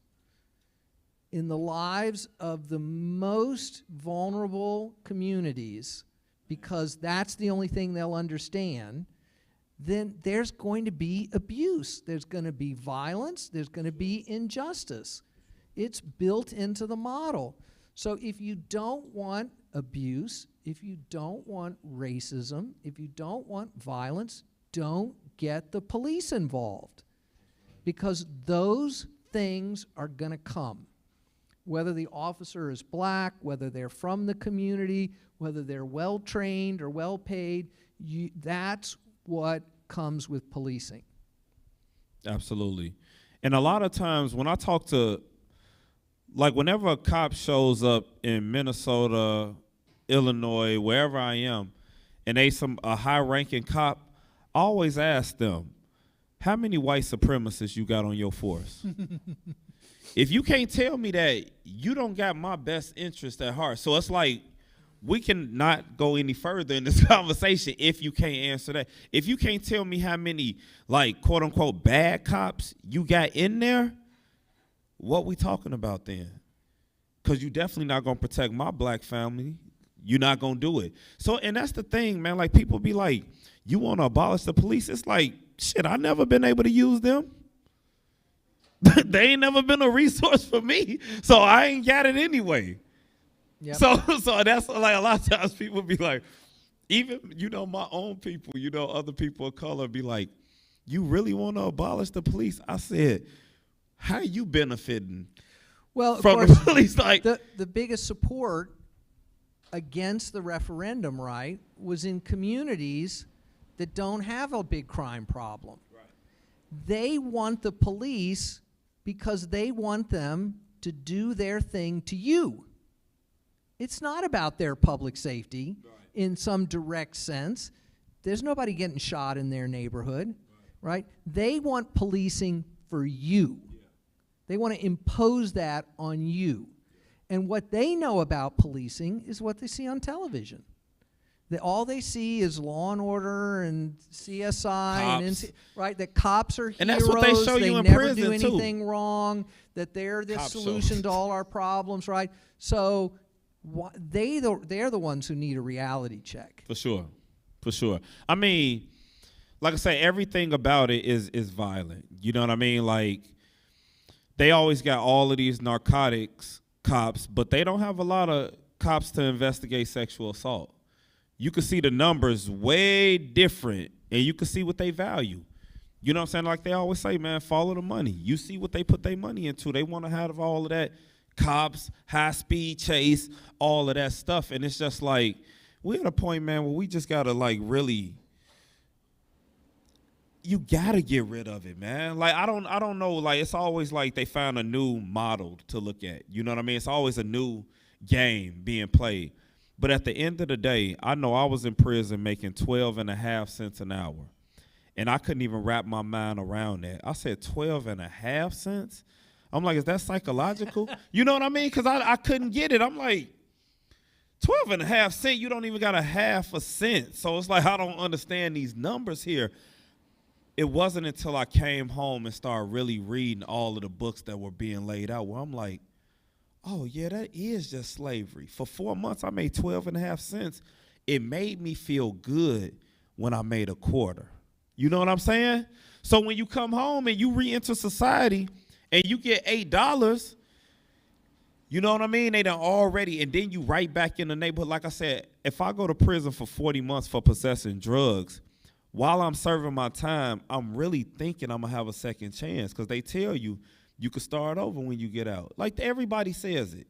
in the lives of the most vulnerable communities, because that's the only thing they'll understand, then there's going to be abuse. There's going to be violence. There's going to be injustice. It's built into the model. So if you don't want abuse, if you don't want racism, if you don't want violence, don't get the police involved, because those things are going to come. Whether the officer is black, whether they're from the community, whether they're well-trained or well-paid, that's what comes with policing. Absolutely. And a lot of times when I talk to, like whenever a cop shows up in Minnesota, Illinois, wherever I am, and a high-ranking cop, I always ask them, how many white supremacists you got on your force? If you can't tell me that, you don't got my best interest at heart. So it's like, we can not go any further in this conversation if you can't answer that. If you can't tell me how many, like, quote-unquote bad cops you got in there, what we talking about then? Because you definitely not going to protect my black family. You're not going to do it. So, and that's the thing, man. Like, people be like, you want to abolish the police? It's like, shit, I never been able to use them. They ain't never been a resource for me, so I ain't got it anyway. Yep. So that's like a lot of times people be like, even, my own people, other people of color be like, you really want to abolish the police? I said, how are you benefiting from the police? Like, the biggest support against the referendum, right, was in communities that don't have a big crime problem. Right. They want the police because they want them to do their thing to you. It's not about their public safety in some direct sense. There's nobody getting shot in their neighborhood, right? They want policing for you. Yeah. They want to impose that on you. And what they know about policing is what they see on television. All they see is Law and Order and CSI and right? That cops are heroes. And that's what they show you in never prison do anything wrong. That they're the solution to all our problems, right? So they're the ones who need a reality check. For sure. I mean, like I say, everything about it is violent. You know what I mean? Like, they always got all of these narcotics cops, but they don't have a lot of cops to investigate sexual assault. You can see the numbers way different, and you can see what they value. You know what I'm saying? Like they always say, man, follow the money. You see what they put their money into. They want to have all of that cops, high-speed chase, all of that stuff. And it's just like, we're at a point, man, where we just got to, like, really, you got to get rid of it, man. Like, I don't know. Like, it's always like they found a new model to look at. You know what I mean? It's always a new game being played. But at the end of the day, I know I was in prison making 12.5 cents an hour. And I couldn't even wrap my mind around that. I said 12.5 cents? I'm like, is that psychological? You know what I mean? Because I couldn't get it. I'm like, 12.5 cents, you don't even got a half a cent. So it's like, I don't understand these numbers here. It wasn't until I came home and started really reading all of the books that were being laid out where I'm like, oh, yeah, that is just slavery. For 4 months, I made 12.5 cents. It made me feel good when I made a quarter. You know what I'm saying? So when you come home and you re-enter society and you get $8, you know what I mean? They done already, and then you right back in the neighborhood. Like I said, if I go to prison for 40 months for possessing drugs, while I'm serving my time, I'm really thinking I'm going to have a second chance because they tell you, you can start over when you get out. Like, everybody says it.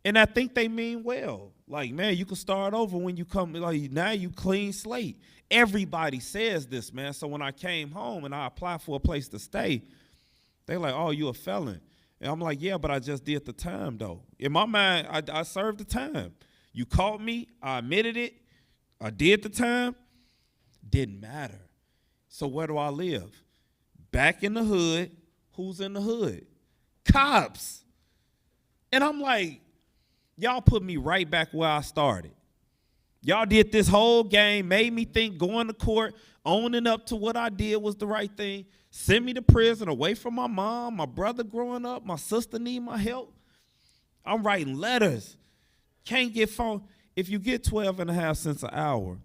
And I think they mean well. Like, man, you can start over when you come. Like, now you clean slate. Everybody says this, man. So when I came home and I applied for a place to stay, they like, oh, you a felon. And I'm like, yeah, but I just did the time, though. In my mind, I served the time. You caught me. I admitted it. I did the time. Didn't matter. So where do I live? Back in the hood. Who's in the hood? Cops. And I'm like, y'all put me right back where I started. Y'all did this whole game, made me think going to court, owning up to what I did was the right thing, send me to prison away from my mom, my brother growing up, my sister need my help. I'm writing letters. Can't get phone. If you get 12.5 cents an hour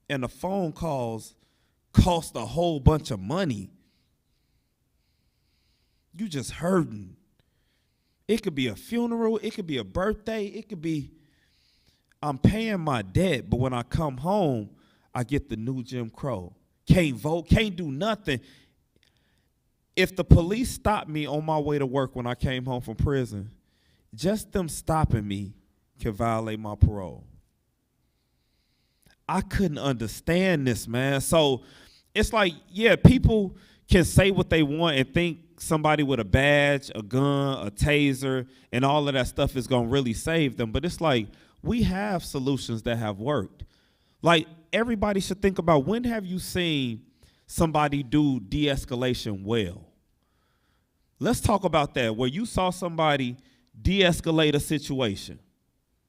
and the phone calls cost a whole bunch of money, you just hurting. It could be a funeral. It could be a birthday. It could be, I'm paying my debt, but when I come home, I get the new Jim Crow. Can't vote, can't do nothing. If the police stopped me on my way to work when I came home from prison, just them stopping me can violate my parole. I couldn't understand this, man. So it's like, yeah, people can say what they want and think somebody with a badge, a gun, a taser, and all of that stuff is going to really save them. But it's like, we have solutions that have worked. Like, everybody should think about, when have you seen somebody do de-escalation well? Let's talk about that, where you saw somebody de-escalate a situation.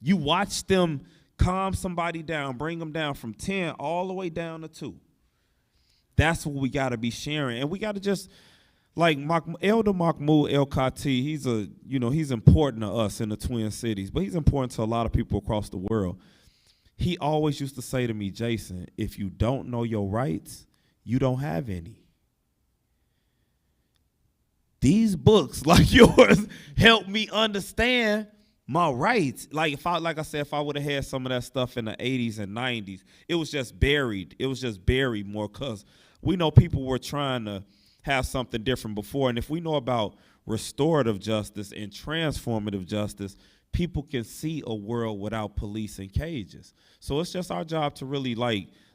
You watched them calm somebody down, bring them down from 10 all the way down to 2. That's what we got to be sharing. And we got to just, like Elder Mahmoud El Khati, he's important to us in the Twin Cities, but he's important to a lot of people across the world. He always used to say to me, Jason, if you don't know your rights, you don't have any. These books like yours help me understand my rights. Like I said, if I would have had some of that stuff in the 80s and 90s, it was just buried. It was just buried more, because we know people were trying to have something different before. And if we know about restorative justice and transformative justice, people can see a world without police in cages. So it's just our job to really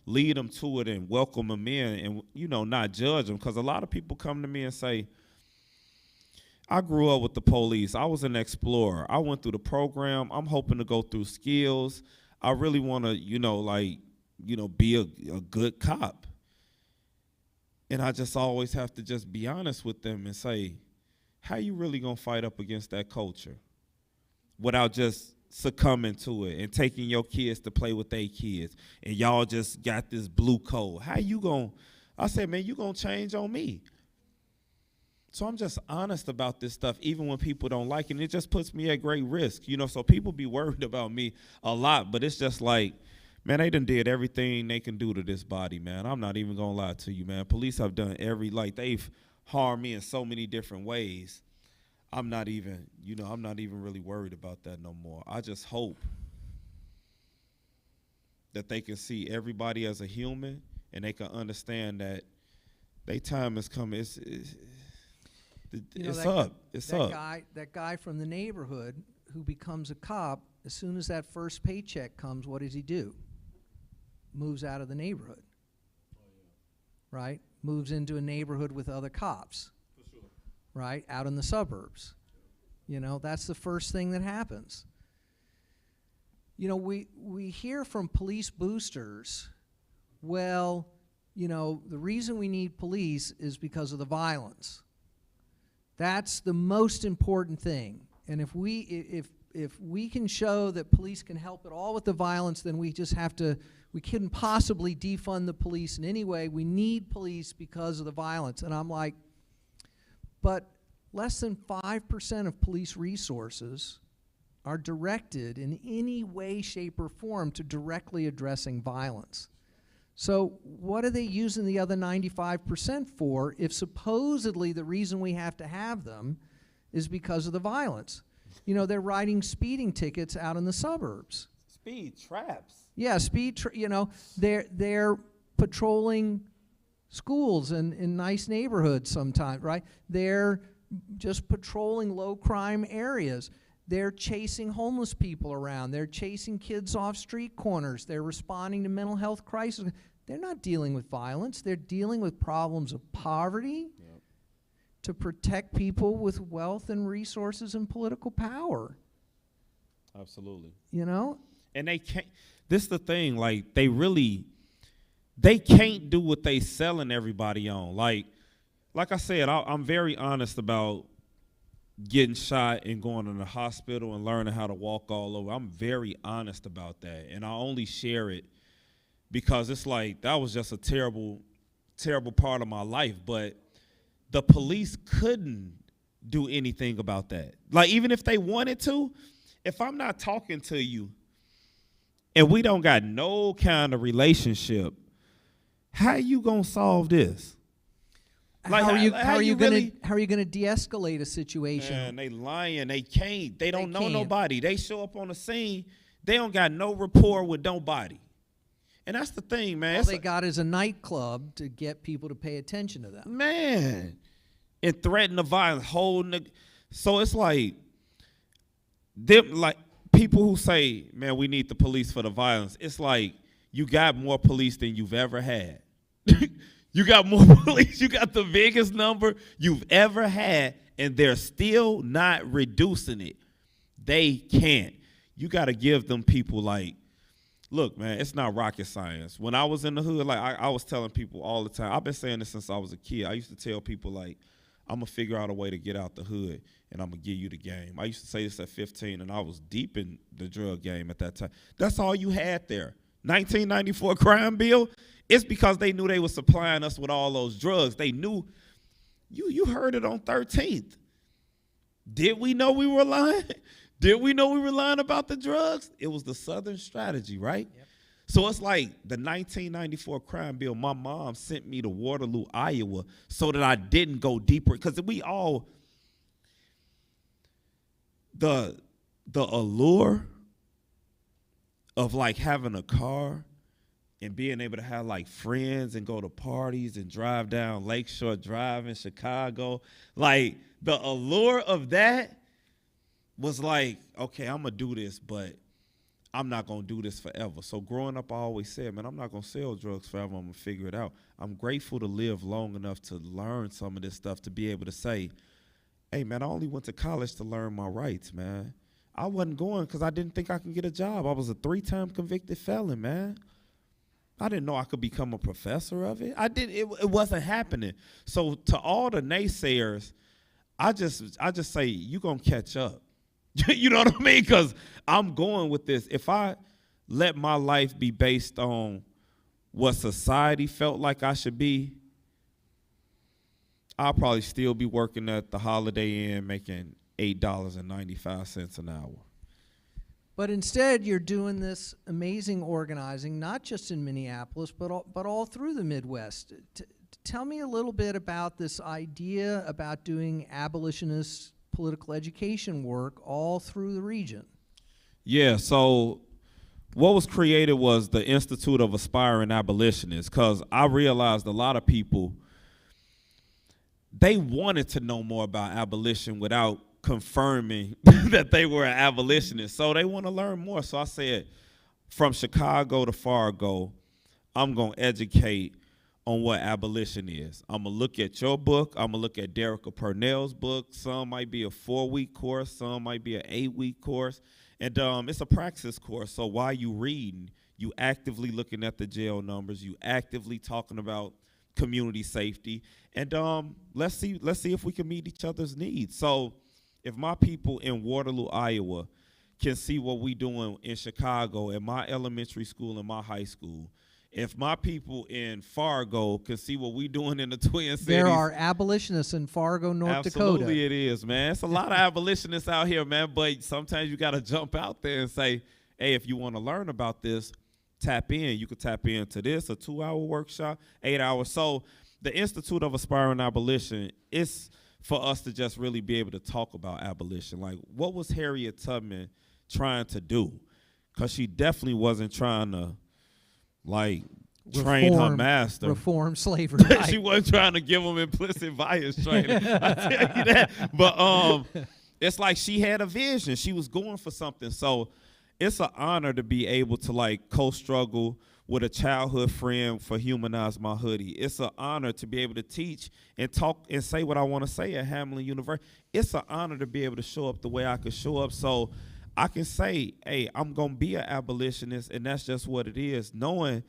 lead them to it and welcome them in and, not judge them. Because a lot of people come to me and say, I grew up with the police. I was an explorer. I went through the program. I'm hoping to go through skills. I really want to, be a good cop. And I just always have to just be honest with them and say, how you really going to fight up against that culture without just succumbing to it and taking your kids to play with their kids, and y'all just got this blue code? How you going to, I said, man, you going to change on me. So I'm just honest about this stuff, even when people don't like it. And it just puts me at great risk, so people be worried about me a lot, but it's just like, man, they done did everything they can do to this body, man. I'm not even gonna lie to you, man. Police have done they've harmed me in so many different ways. I'm not even really worried about that no more. I just hope that they can see everybody as a human, and they can understand that their time is coming. It's up. That guy from the neighborhood who becomes a cop, as soon as that first paycheck comes, what does he do? Moves out of the neighborhood. Right? Moves into a neighborhood with other cops. For sure. Right? Out in the suburbs. That's the first thing that happens. We hear from police boosters, the reason we need police is because of the violence. That's the most important thing. And if we can show that police can help at all with the violence, then we couldn't possibly defund the police in any way. We need police because of the violence. And I'm like, but less than 5% of police resources are directed in any way, shape, or form to directly addressing violence. So what are they using the other 95% for if supposedly the reason we have to have them is because of the violence? They're writing speeding tickets out in the suburbs. Speed traps. Yeah, they're patrolling schools in nice neighborhoods sometimes, right? They're just patrolling low crime areas. They're chasing homeless people around. They're chasing kids off street corners. They're responding to mental health crises. They're not dealing with violence. They're dealing with problems of poverty to protect people with wealth and resources and political power. Absolutely. And they can't, this is the thing, they can't do what they selling everybody on. Like I said, I'm very honest about getting shot and going to the hospital and learning how to walk all over. I'm very honest about that, and I only share it because it's like that was just a terrible, terrible part of my life. But the police couldn't do anything about that. Even if they wanted to, if I'm not talking to you and we don't got no kind of relationship, how you gonna solve this? How are you going to de-escalate a situation? Man, they lying. They can't. They don't know nobody. They show up on the scene. They don't got no rapport with nobody. And that's the thing, man. All they got is a nightclub to get people to pay attention to them. Man. And threaten the violence. So it's people who say, man, we need the police for the violence. It's like you got more police than you've ever had. You got more police. You got the biggest number you've ever had, and they're still not reducing it. They can't. You got to give them people like, look, man, it's not rocket science. When I was in the hood, like I was telling people all the time, I've been saying this since I was a kid. I used to tell people, like, I'm going to figure out a way to get out the hood, and I'm going to give you the game. I used to say this at 15, and I was deep in the drug game at that time. That's all you had there. 1994 crime bill, it's because they knew they were supplying us with all those drugs. They knew, you heard it on 13th. Did we know we were lying? Did we know we were lying about the drugs? It was the Southern strategy, right? Yep. So it's like the 1994 crime bill, my mom sent me to Waterloo, Iowa, so that I didn't go deeper. Because we all, the allure of like having a car and being able to have like friends and go to parties and drive down Lakeshore Drive in Chicago, like the allure of that was like, okay, I'm going to do this, but I'm not going to do this forever. So growing up, I always said, man, I'm not going to sell drugs forever. I'm going to figure it out. I'm grateful to live long enough to learn some of this stuff, to be able to say, hey, man, I only went to college to learn my rights, man. I wasn't going because I didn't think I could get a job. I was a 3-time convicted felon, man. I didn't know I could become a professor of it. It wasn't happening. So to all the naysayers, I just say, you're going to catch up. You know what I mean? Because I'm going with this. If I let my life be based on what society felt like I should be, I'll probably still be working at the Holiday Inn making $8.95 an hour. But instead, you're doing this amazing organizing, not just in Minneapolis, but all through the Midwest. Tell me a little bit about this idea about doing abolitionist political education work all through the region. Yeah, so what was created was the Institute of Aspiring Abolitionists, because I realized a lot of people, they wanted to know more about abolition without confirming that they were an abolitionist. So they want to learn more. So I said, from Chicago to Fargo, I'm going to educate on what abolition is. I'm going to look at your book. I'm going to look at Derrica Purnell's book. Some might be a 4-week course. Some might be an 8-week course. And it's a praxis course. So while you reading, you actively looking at the jail numbers. You actively talking about community safety. And let's see if we can meet each other's needs. So if my people in Waterloo, Iowa can see what we doing in Chicago at my elementary school and my high school, if my people in Fargo can see what we doing in the Twin Cities. There are abolitionists in Fargo, North Dakota. Absolutely it is, man. It's a lot of abolitionists out here, man, but sometimes you got to jump out there and say, hey, if you want to learn about this, tap in. You could tap into this, a 2-hour workshop, 8 hours. So the Institute of Aspiring Abolition is for us to just really be able to talk about abolition. Like, what was Harriet Tubman trying to do? Because she definitely wasn't trying to, like, train her master. Reform slavery. She wasn't trying to give them implicit bias training. I tell you that. But it's like she had a vision. She was going for something. So it's an honor to be able to, like, co-struggle with a childhood friend for Humanize My Hoodie. It's an honor to be able to teach and talk and say what I want to say at Hamlin University. It's an honor to be able to show up the way I could show up, so I can say, hey, I'm going to be an abolitionist, and that's just what it is, knowing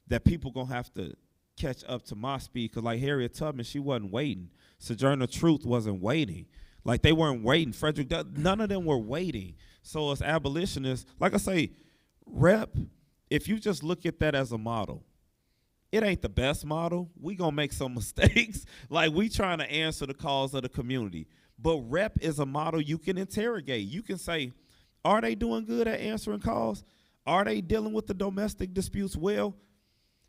that people going to have to catch up to my speed. Because like Harriet Tubman, she wasn't waiting. Sojourner Truth wasn't waiting. Like, they weren't waiting. Frederick, none of them were waiting. So as abolitionists, like I say, rep, if you just look at that as a model, it ain't the best model. We gonna make some mistakes. Like, we trying to answer the calls of the community. But rep is a model you can interrogate. You can say, are they doing good at answering calls? Are they dealing with the domestic disputes well?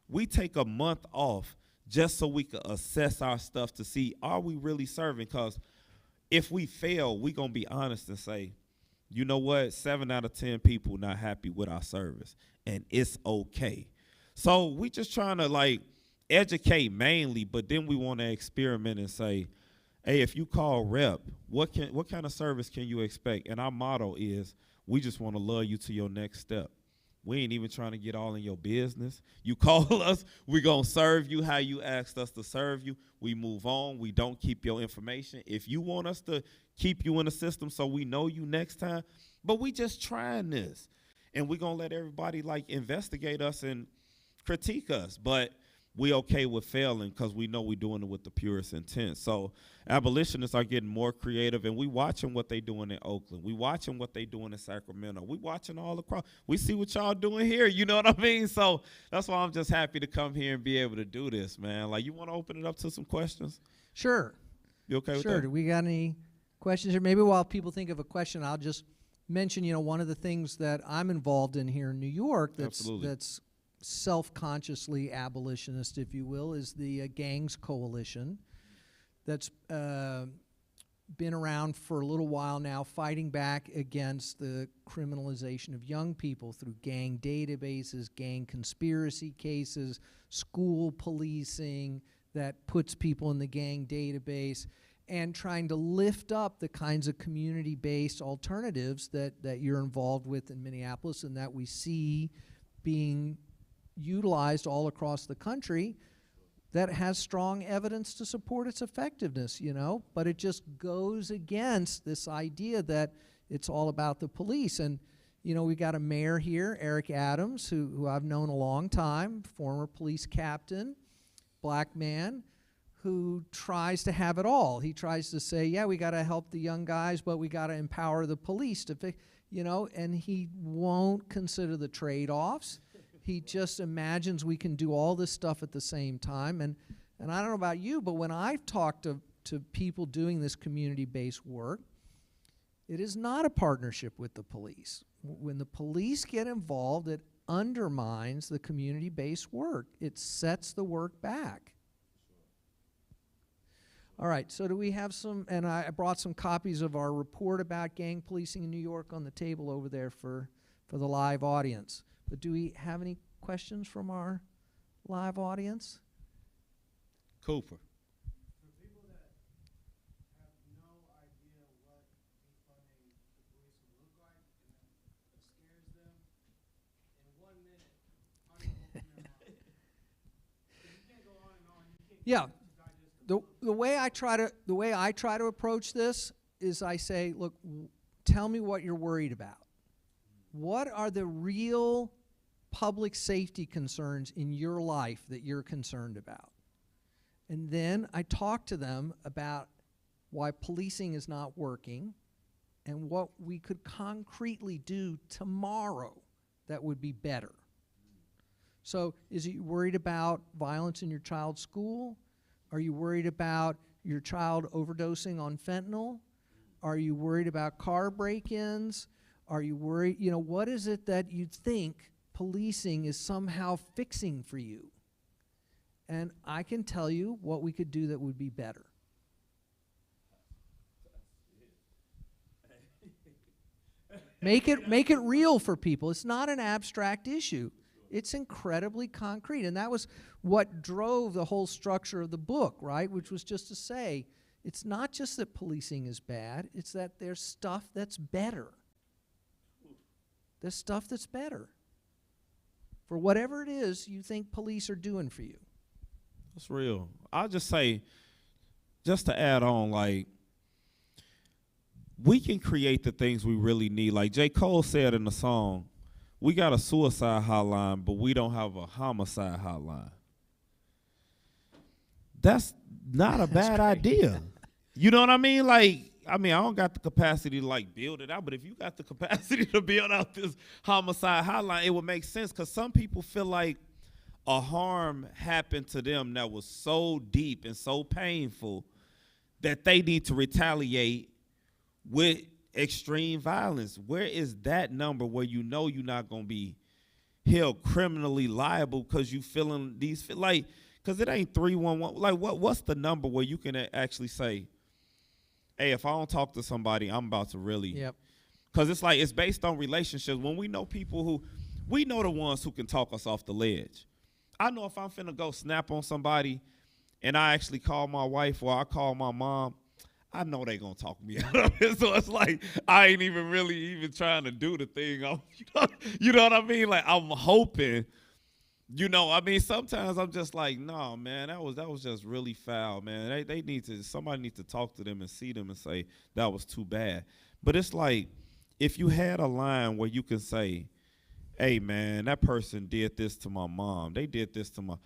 We take a month off just so we can assess our stuff to see, are we really serving? Because if we fail, we gonna be honest and say, you know what, 7 out of 10 people not happy with our service, and it's okay. So we just trying to, like, educate mainly, but then we want to experiment and say, hey, if you call rep, what kind of service can you expect? And our motto is, we just want to love you to your next step. We ain't even trying to get all in your business. You call us, we going to serve you how you asked us to serve you. We move on. We don't keep your information. If you want us to keep you in the system so we know you next time, but we just trying this. And we going to let everybody, like, investigate us and critique us. But we okay with failing because we know we're doing it with the purest intent. So abolitionists are getting more creative, and we watching what they doing in Oakland. We watching what they doing in Sacramento. We watching all across. We see what y'all doing here. You know what I mean? So that's why I'm just happy to come here and be able to do this, man. Like, you want to open it up to some questions? Sure. You okay with that? Sure. Do we got any questions here? Maybe while people think of a question, I'll just mention, one of the things that I'm involved in here in New York that's self-consciously abolitionist, if you will, is the Gangs Coalition that's been around for a little while now, fighting back against the criminalization of young people through gang databases, gang conspiracy cases, school policing that puts people in the gang database, and trying to lift up the kinds of community-based alternatives that you're involved with in Minneapolis and that we see being utilized all across the country, that has strong evidence to support its effectiveness, but it just goes against this idea that it's all about the police. And, we got a mayor here, Eric Adams, who I've known a long time, former police captain, black man, who tries to have it all. He tries to say, yeah, we got to help the young guys, but we got to empower the police to fix, and he won't consider the trade-offs. He just imagines we can do all this stuff at the same time. And I don't know about you, but when I've talked to people doing this community-based work, it is not a partnership with the police. When the police get involved, it undermines the community-based work. It sets the work back. All right, so do we have some, and I brought some copies of our report about gang policing in New York on the table over there for the live audience. But do we have any questions from our live audience? Cooper. For people that have no idea what defunding the police would look like and that scares them, in 1 minute, how do you open their mouth? You can't go on and on. You can't Yeah. digest the The way I try to approach this is I say, look, tell me what you're worried about. What are the real public safety concerns in your life that you're concerned about? And then I talk to them about why policing is not working and what we could concretely do tomorrow that would be better. So is you worried about violence in your child's school? Are you worried about your child overdosing on fentanyl? Are you worried about car break-ins? Are you worried, what is it that you think policing is somehow fixing for you? And I can tell you what we could do that would be better. Make it real for people. It's not an abstract issue. It's incredibly concrete. And that was what drove the whole structure of the book, right? Which was just to say, it's not just that policing is bad, it's that there's stuff that's better. There's stuff that's better for whatever it is you think police are doing for you. That's real. I'll just say, just to add on, like, we can create the things we really need. Like J. Cole said in the song, we got a suicide hotline, but we don't have a homicide hotline. That's not a bad idea. You know what I mean? Like, I don't got the capacity to, like, build it out, but if you got the capacity to build out this homicide hotline, it would make sense, because some people feel like a harm happened to them that was so deep and so painful that they need to retaliate with extreme violence. Where is that number where you know you're not going to be held criminally liable because you feeling these, like, because it ain't 311. Like, what's the number where you can actually say, hey, if I don't talk to somebody, I'm about to really. Yep. Because it's like, it's based on relationships. When we know people we know the ones who can talk us off the ledge. I know if I'm finna go snap on somebody and I actually call my wife or I call my mom, I know they gonna talk me out of it. So it's like I ain't even really even trying to do the thing. You know what I mean? Like I'm hoping. You know, I mean, sometimes I'm just like, no, man, that was just really foul, man. They need to, somebody needs to talk to them and see them and say that was too bad. But it's like, if you had a line where you can say, hey, man, that person did this to my mom. They did this to my,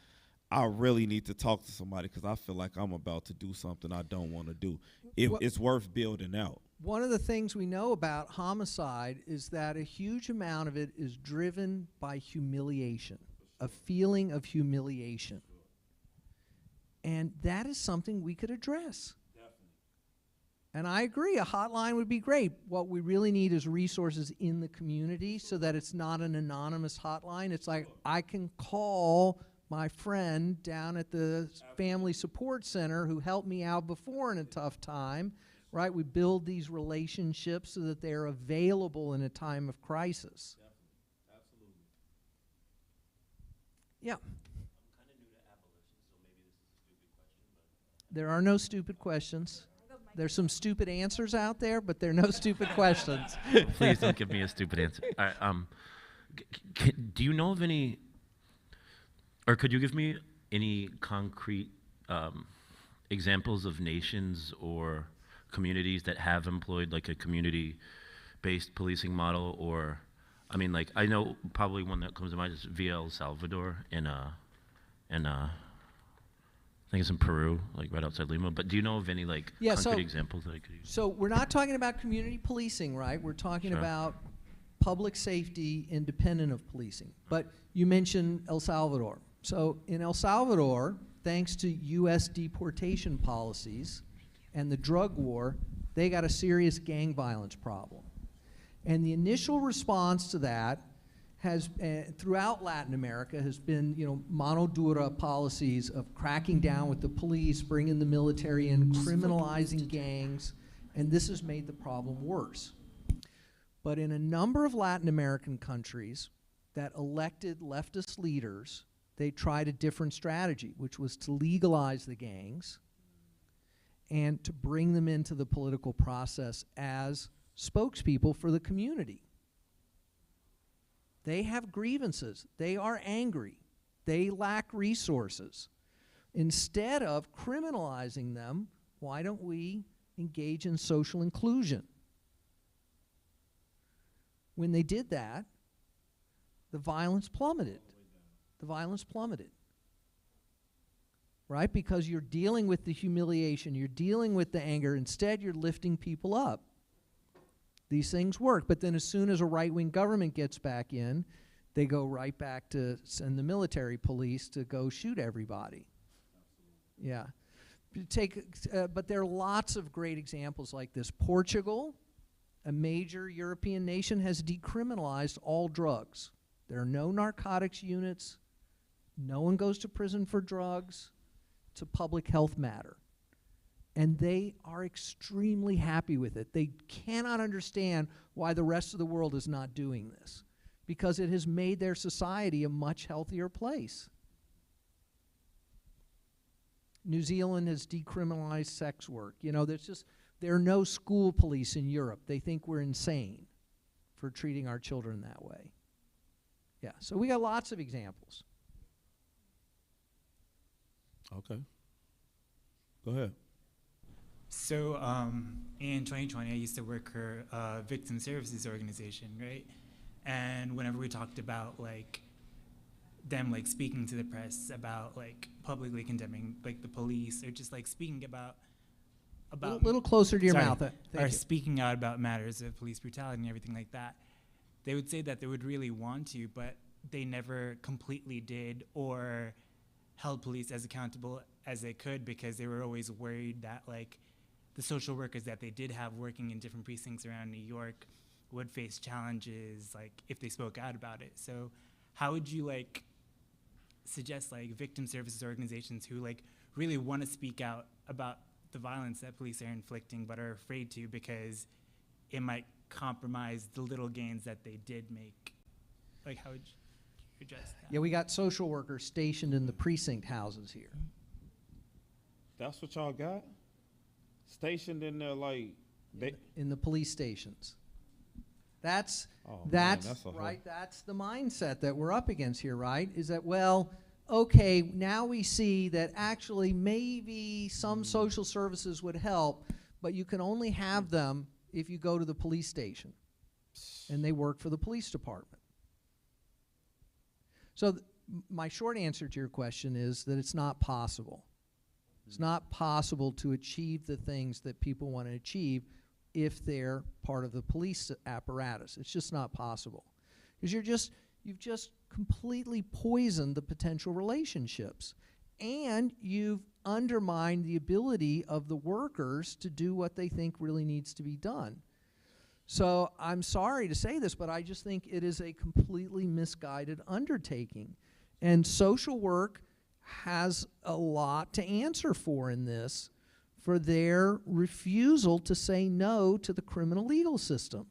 I really need to talk to somebody because I feel like I'm about to do something I don't want to do. It's worth building out. One of the things we know about homicide is that a huge amount of it is driven by humiliation. A feeling of humiliation. And that is something we could address. Definitely. And I agree, a hotline would be great. What we really need is resources in the community so that it's not an anonymous hotline. It's like I can call my friend down at the family support center who helped me out before in a tough time, right? We build these relationships so that they're available in a time of crisis. Yeah. I'm kind of new to abolition, so maybe this is a stupid question, but There are no stupid questions. There's some stupid answers out there, but there are no stupid questions. please don't give me a stupid answer. All right, do you know of any, or could you give me any concrete examples of nations or communities that have employed like a community-based policing model? Or I mean, like, I know probably one that comes to mind is via El Salvador in I think it's in Peru, like right outside Lima. But do you know of any like concrete examples that I could use? So we're not talking about community policing, right? We're talking about public safety independent of policing. But you mentioned El Salvador. So in El Salvador, thanks to U.S. deportation policies and the drug war, they got a serious gang violence problem. And the initial response to that has, throughout Latin America, has been, mano dura policies of cracking down with the police, bringing the military in, criminalizing gangs, and this has made the problem worse. But in a number of Latin American countries that elected leftist leaders, they tried a different strategy, which was to legalize the gangs and to bring them into the political process as spokespeople for the community. They have grievances. They are angry. They lack resources. Instead of criminalizing them, why don't we engage in social inclusion? When they did that, the violence plummeted. The violence plummeted. Right? Because you're dealing with the humiliation, you're dealing with the anger. Instead, you're lifting people up. These things work, but then as soon as a right-wing government gets back in, they go right back to send the military police to go shoot everybody. Yeah. But there are lots of great examples like this. Portugal, a major European nation, has decriminalized all drugs. There are no narcotics units. No one goes to prison for drugs. It's a public health matter. And they are extremely happy with it. They cannot understand why the rest of the world is not doing this, because it has made their society a much healthier place. New Zealand has decriminalized sex work. There are no school police in Europe. They think we're insane for treating our children that way. Yeah, so we got lots of examples. Okay. Go ahead. So in 2020, I used to work for a victim services organization, right? And whenever we talked about them speaking to the press about publicly condemning the police, or just speaking about a little closer to your mouth. Speaking out about matters of police brutality and everything like that, they would say that they would really want to, but they never completely did or held police as accountable as they could, because they were always worried that the social workers that they did have working in different precincts around New York would face challenges if they spoke out about it. So how would you suggest victim services organizations who really want to speak out about the violence that police are inflicting but are afraid to because it might compromise the little gains that they did make? How would you address that? Yeah, we got social workers stationed in the precinct houses here. That's what y'all got? stationed in there like they. in the police stations. That's Oh, man, that's that's a whole- right. That's the mindset that we're up against here, right? Is that, well, okay, now we see that actually maybe some social services would help, but you can only have them if you go to the police station and they work for the police department. So my short answer to your question is that it's not possible. It's not possible to achieve the things that people want to achieve if they're part of the police apparatus. It's just not possible. Because you've just completely poisoned the potential relationships. And you've undermined the ability of the workers to do what they think really needs to be done. So I'm sorry to say this, but I just think it is a completely misguided undertaking. And social work has a lot to answer for in this, for their refusal to say no to the criminal legal system.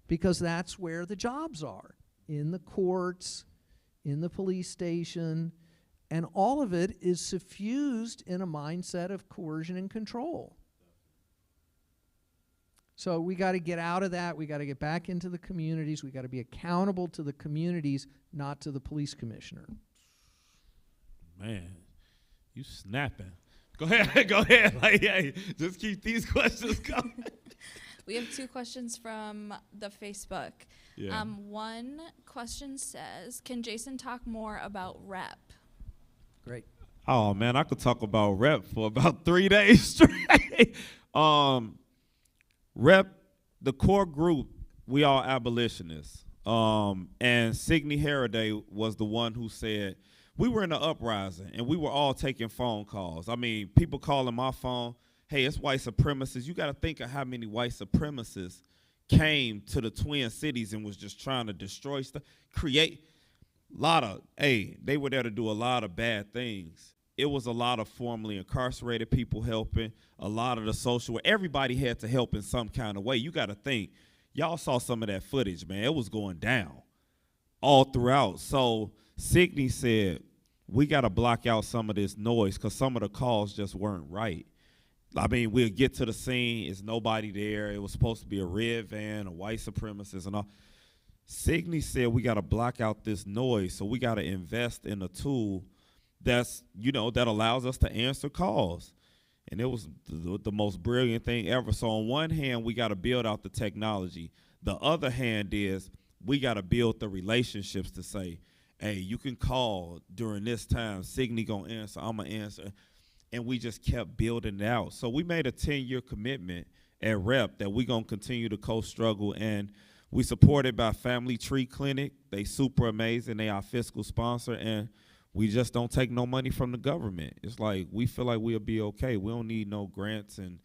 Because that's where the jobs are, in the courts, in the police station, and all of it is suffused in a mindset of coercion and control. So we got to get out of that. We got to get back into the communities. We got to be accountable to the communities, not to the police commissioner. Man, you snapping. Go ahead, go ahead. Like, hey, just keep these questions coming. We have 2 questions from the Facebook. Yeah. One question says, can Jason talk more about rep? Great. Oh man, I could talk about rep for about 3 days straight. Rep, the core group, we all abolitionists. And Signe Harriday was the one who said, we were in the uprising and we were all taking phone calls. I mean, people calling my phone, hey, it's white supremacists. You got to think of how many white supremacists came to the Twin Cities and was just trying to destroy stuff, create a lot of, they were there to do a lot of bad things. It was a lot of formerly incarcerated people helping, a lot of the social, everybody had to help in some kind of way. You got to think, y'all saw some of that footage, man. It was going down all throughout. So Signe said, we got to block out some of this noise because some of the calls just weren't right. I mean, we'll get to the scene. It's nobody there. It was supposed to be a red van, a white supremacist and all. Signe said we got to block out this noise, so we got to invest in a tool that's, that allows us to answer calls. And it was the most brilliant thing ever. So on one hand, we got to build out the technology. The other hand is we got to build the relationships to say, hey, you can call during this time. Signe gonna answer. I'm gonna answer. And we just kept building it out. So we made a 10-year commitment at Rep that we gonna continue to co-struggle. And we supported by Family Tree Clinic. They super amazing. They our fiscal sponsor. And we just don't take no money from the government. It's like we feel like we'll be okay. We don't need no grants and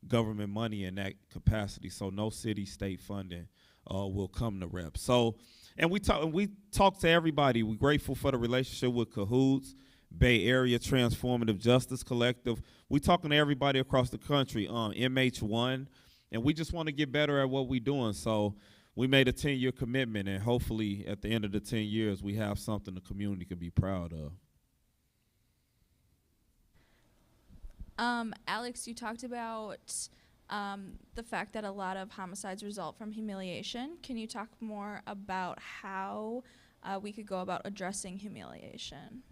government money in that capacity. So no city, state funding will come to Rep. So, and we talk to everybody. We're grateful for the relationship with Cahoots, Bay Area Transformative Justice Collective. We're talking to everybody across the country, MH1, and we just want to get better at what we're doing. So we made a 10-year commitment, and hopefully at the end of the 10 years, we have something the community can be proud of. Alex, you talked about the fact that a lot of homicides result from humiliation. Can you talk more about how we could go about addressing humiliation?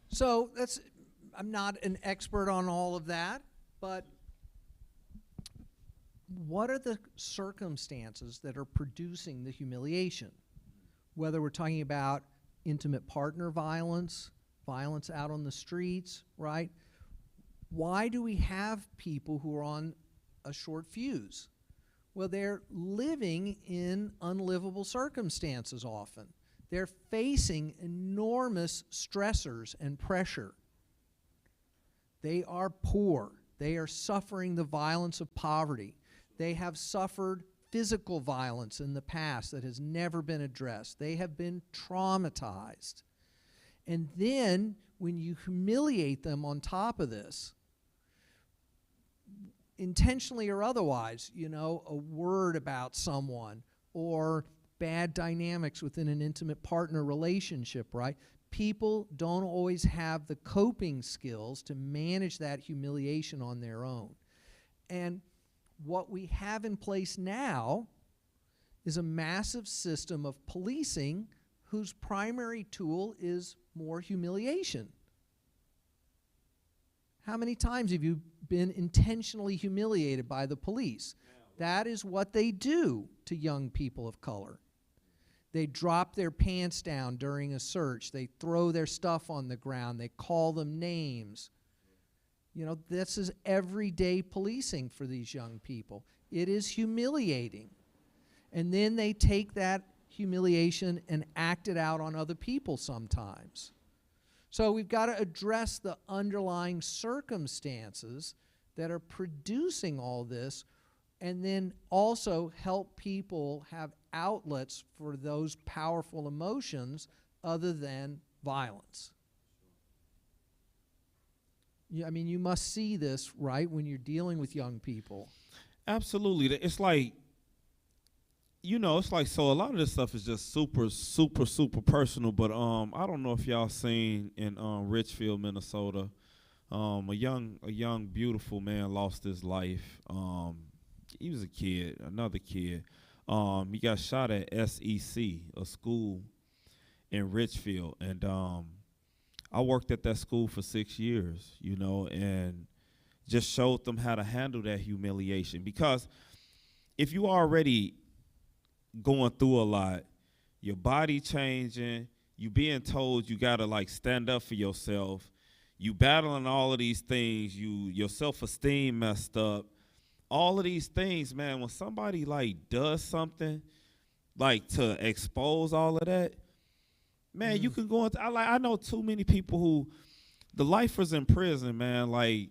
So I'm not an expert on all of that, but what are the circumstances that are producing the humiliation? Whether we're talking about intimate partner violence, violence out on the streets, right? Why do we have people who are on a short fuse? Well, they're living in unlivable circumstances often. They're facing enormous stressors and pressure. They are poor. They are suffering the violence of poverty. They have suffered physical violence in the past that has never been addressed. They have been traumatized. And then when you humiliate them on top of this, intentionally or otherwise, a word about someone or bad dynamics within an intimate partner relationship, right? People don't always have the coping skills to manage that humiliation on their own. And what we have in place now is a massive system of policing whose primary tool is more humiliation. How many times have you been intentionally humiliated by the police? That is what they do to young people of color. They drop their pants down during a search. They throw their stuff on the ground. They call them names. You know, this is everyday policing for these young people. It is humiliating. And then they take that humiliation and act it out on other people sometimes. So we've got to address the underlying circumstances that are producing all this, and then also help people have outlets for those powerful emotions other than violence. I mean, you must see this, right, when you're dealing with young people. Absolutely. It's like, you know, it's like, so a lot of this stuff is just super, super, super personal, but I don't know if y'all seen in Richfield, Minnesota, a young, beautiful man lost his life. He was a kid, another kid. He got shot at SEC, a school in Richfield, and I worked at that school for 6 years, you know, and just showed them how to handle that humiliation. Because if you already going through a lot, your body changing, you being told you gotta like stand up for yourself, you battling all of these things, your self-esteem messed up, all of these things, man, when somebody like does something like to expose all of that, man, you can go into, I know too many people who, the lifers in prison, man, like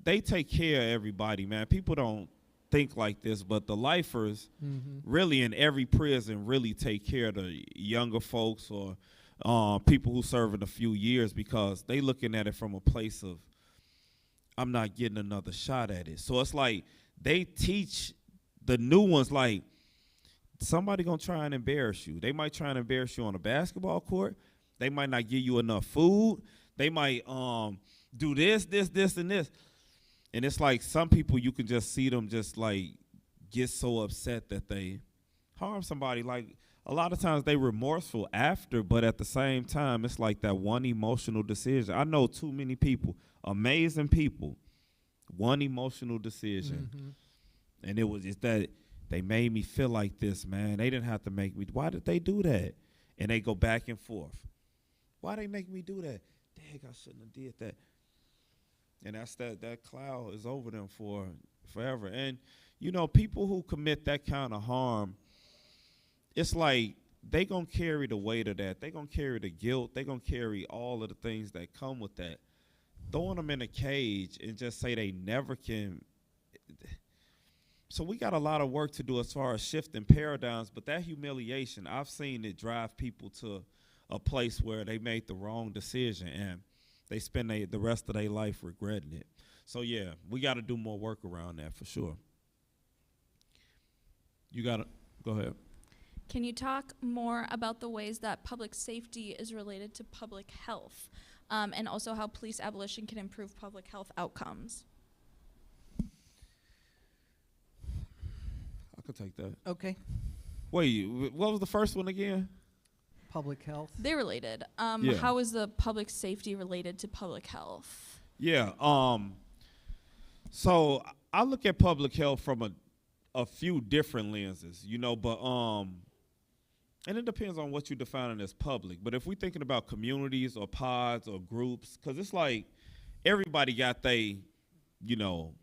they take care of everybody, man. People don't think like this, but the lifers really in every prison really take care of the younger folks or people who serving a few years, because they looking at it from a place of, I'm not getting another shot at it. So it's like they teach the new ones, like, somebody gonna try and embarrass you. They might try and embarrass you on a basketball court. They might not give you enough food. They might do this, and this. And it's like some people, you can just see them just like get so upset that they harm somebody. Like a lot of times they remorseful after, but at the same time, it's like that one emotional decision. I know too many people, amazing people, one emotional decision. And it was just that they made me feel like this, man. They didn't have to make me. Why did they do that? And they go back and forth. Why they make me do that? Dang, I shouldn't have did that. And that's that cloud is over them for forever. And, you know, people who commit that kind of harm, it's like they going to carry the weight of that. They going to carry the guilt. They going to carry all of the things that come with that. Throwing them in a cage and just say they never can. So we got a lot of work to do as far as shifting paradigms, but that humiliation, I've seen it drive people to a place where they made the wrong decision and they spend the rest of their life regretting it. So, yeah, we got to do more work around that for sure. You got to go ahead. Can you talk more about the ways that public safety is related to public health, and also how police abolition can improve public health outcomes? I could take that. Okay. Wait, what was the first one again? Public health. They're related. Yeah. How is the public safety related to public health? Yeah. So I look at public health from a few different lenses, you know, but and it depends on what you're defining as public. But if we're thinking about communities or pods or groups, because it's like everybody got they, you know,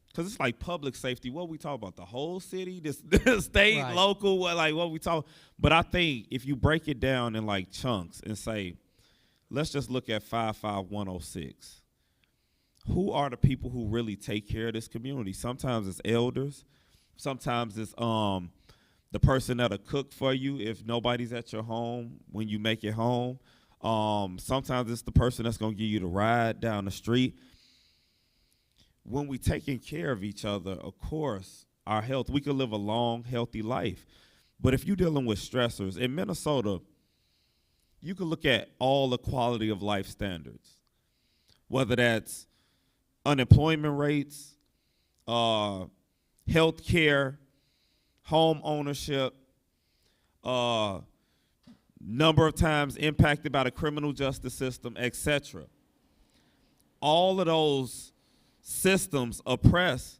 because it's like public safety. What we talk about, the whole city, this state, right. Local, what we talk. But I think if you break it down in like chunks and say, let's just look at 55106. Who are the people who really take care of this community? Sometimes it's elders. Sometimes it's the person that'll cook for you if nobody's at your home when you make it home. Sometimes it's the person that's going to give you the ride down the street. When we taking care of each other, of course, our health, we can live a long, healthy life. But if you're dealing with stressors, in Minnesota, you can look at all the quality of life standards, whether that's unemployment rates, health care, home ownership, number of times impacted by the criminal justice system, etc. All of those systems oppress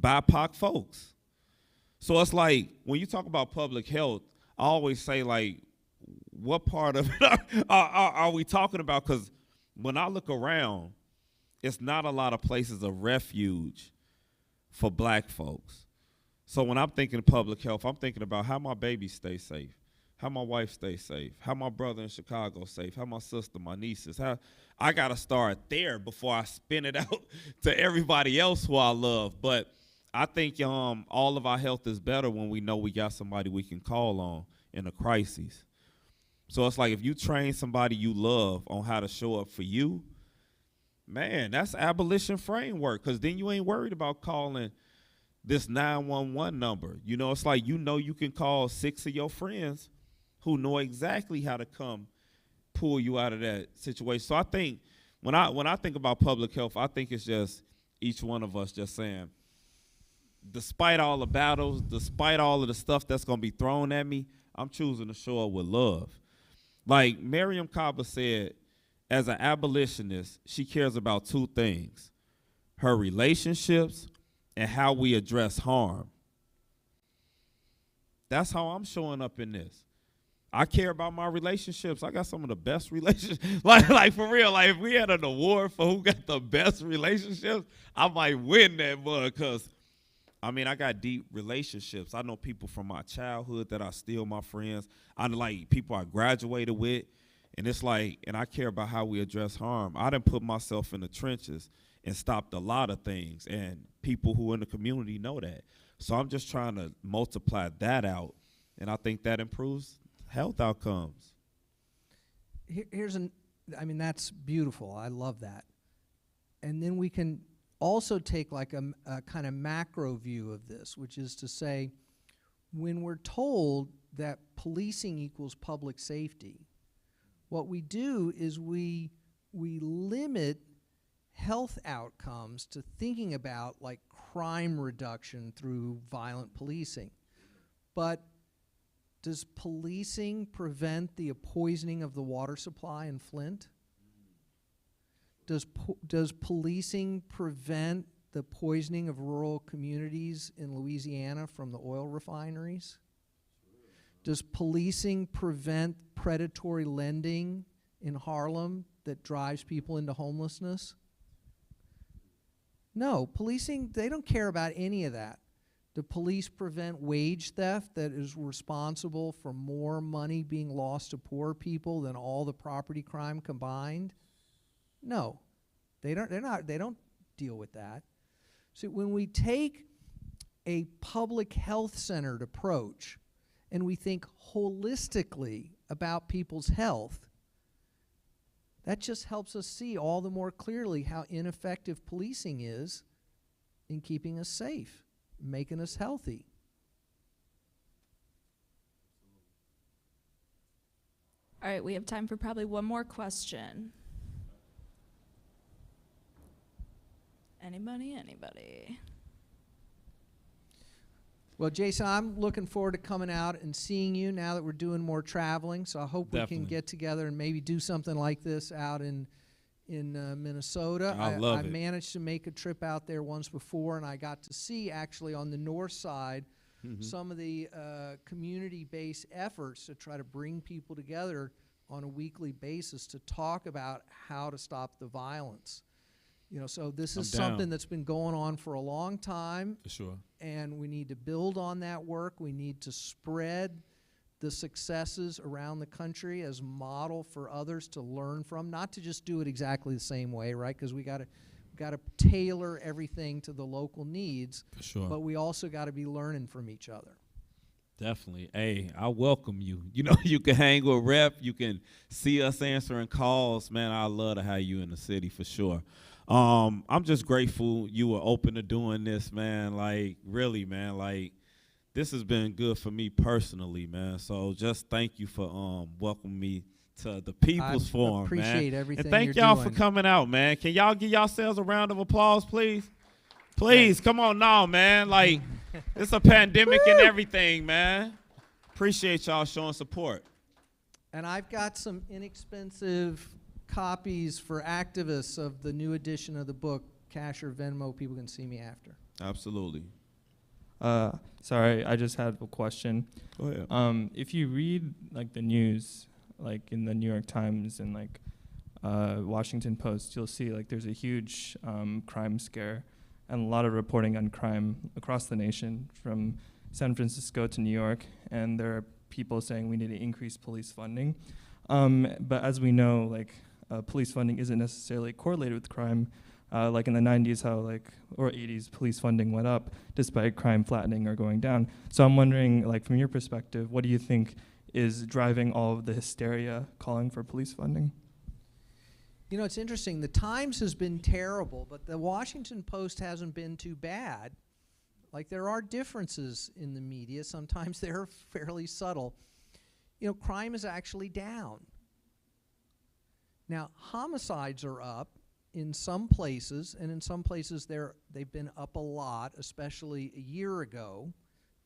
BIPOC folks. So it's like, when you talk about public health, I always say, like, what part of it are we talking about? Because when I look around, it's not a lot of places of refuge for black folks. So when I'm thinking of public health, I'm thinking about how my baby stay safe, how my wife stay safe, how my brother in Chicago safe, how my sister, my nieces, how I got to start there before I spin it out to everybody else who I love. But I think all of our health is better when we know we got somebody we can call on in a crisis. So it's like, if you train somebody you love on how to show up for you, man, that's abolition framework, because then you ain't worried about calling this 911 number. You know, it's like, you can call 6 of your friends who know exactly how to come pull you out of that situation. So I think when I think about public health, I think it's just each one of us just saying, despite all the battles, despite all of the stuff that's going to be thrown at me, I'm choosing to show up with love. Like Miriam Kaba said, as an abolitionist, she cares about 2 things: her relationships and how we address harm. That's how I'm showing up in this. I care about my relationships. I got some of the best relationships. like for real, like if we had an award for who got the best relationships, I might win that mug, because I mean, I got deep relationships. I know people from my childhood that are still my friends. I know, like, people I graduated with. And it's like, and I care about how we address harm. I done put myself in the trenches and stopped a lot of things. And people who in the community know that. So I'm just trying to multiply that out. And I think that improves health outcomes. That's beautiful. I love that. And then we can also take like a kind of macro view of this, which is to say, when we're told that policing equals public safety, what we do is we limit health outcomes to thinking about like crime reduction through violent policing. But does policing prevent the poisoning of the water supply in Flint? Does policing prevent the poisoning of rural communities in Louisiana from the oil refineries? Does policing prevent predatory lending in Harlem that drives people into homelessness? No, policing, they don't care about any of that. Do police prevent wage theft that is responsible for more money being lost to poor people than all the property crime combined? No, they don't deal with that. So when we take a public health centered approach and we think holistically about people's health, that just helps us see all the more clearly how ineffective policing is in keeping us safe, making us healthy. All right, we have time for probably one more question. Anybody? Well, Jason, I'm looking forward to coming out and seeing you now that we're doing more traveling. So I hope we can get together and maybe do something like this out in Minnesota. I managed to make a trip out there once before, and I got to see actually on the north side some of the community-based efforts to try to bring people together on a weekly basis to talk about how to stop the violence. You know, so this is something that's been going on for a long time. For sure. And we need to build on that work. We need to spread the successes around the country as model for others to learn from, not to just do it exactly the same way, right? Because we got to tailor everything to the local needs. For sure. But we also got to be learning from each other. Definitely. Hey, I welcome you. You know, you can hang with Rep. You can see us answering calls. Man, I love to have you in the city for sure. I'm just grateful you were open to doing this, man. Like, really, man. Like, this has been good for me personally, man. So just thank you for welcoming me to the People's Forum, man. Appreciate everything and thank you're y'all doing. for coming out, man. Can y'all give yourselves a round of applause, please? Please, come on now, man. Like, it's a pandemic and everything, man. Appreciate y'all showing support. And I've got some inexpensive copies for activists of the new edition of the book, Cash or Venmo. People can see me after. Absolutely. Sorry, I just had a question. Go ahead. If you read like the news, like in the New York Times and like Washington Post, you'll see like there's a huge crime scare and a lot of reporting on crime across the nation, from San Francisco to New York, and there are people saying we need to increase police funding. But as we know, like police funding isn't necessarily correlated with crime. Like in the 90s, or 80s, police funding went up despite crime flattening or going down. So I'm wondering, like from your perspective, what do you think is driving all of the hysteria calling for police funding? You know, it's interesting. The Times has been terrible, but the Washington Post hasn't been too bad. Like, there are differences in the media. Sometimes they're fairly subtle. You know, crime is actually down. Now, homicides are up in some places, and in some places they've been up a lot, especially a year ago.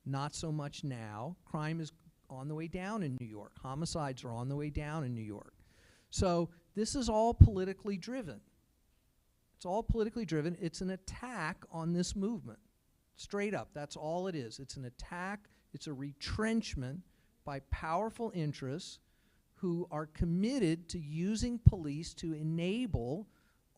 Not so much now. Crime is on the way down in New York. Homicides are on the way down in New York. So this is all politically driven. It's all politically driven. It's an attack on this movement. Straight up, that's all it is. It's an attack. It's a retrenchment by powerful interests who are committed to using police to enable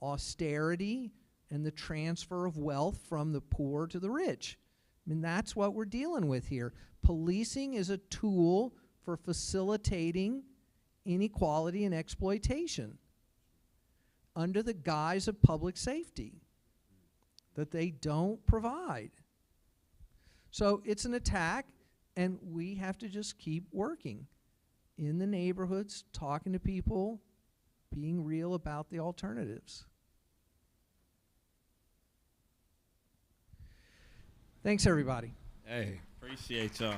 austerity and the transfer of wealth from the poor to the rich. I mean, that's what we're dealing with here. Policing is a tool for facilitating inequality and exploitation under the guise of public safety that they don't provide. So it's an attack, and we have to just keep working in the neighborhoods, talking to people, being real about the alternatives. Thanks, everybody. Hey, appreciate y'all.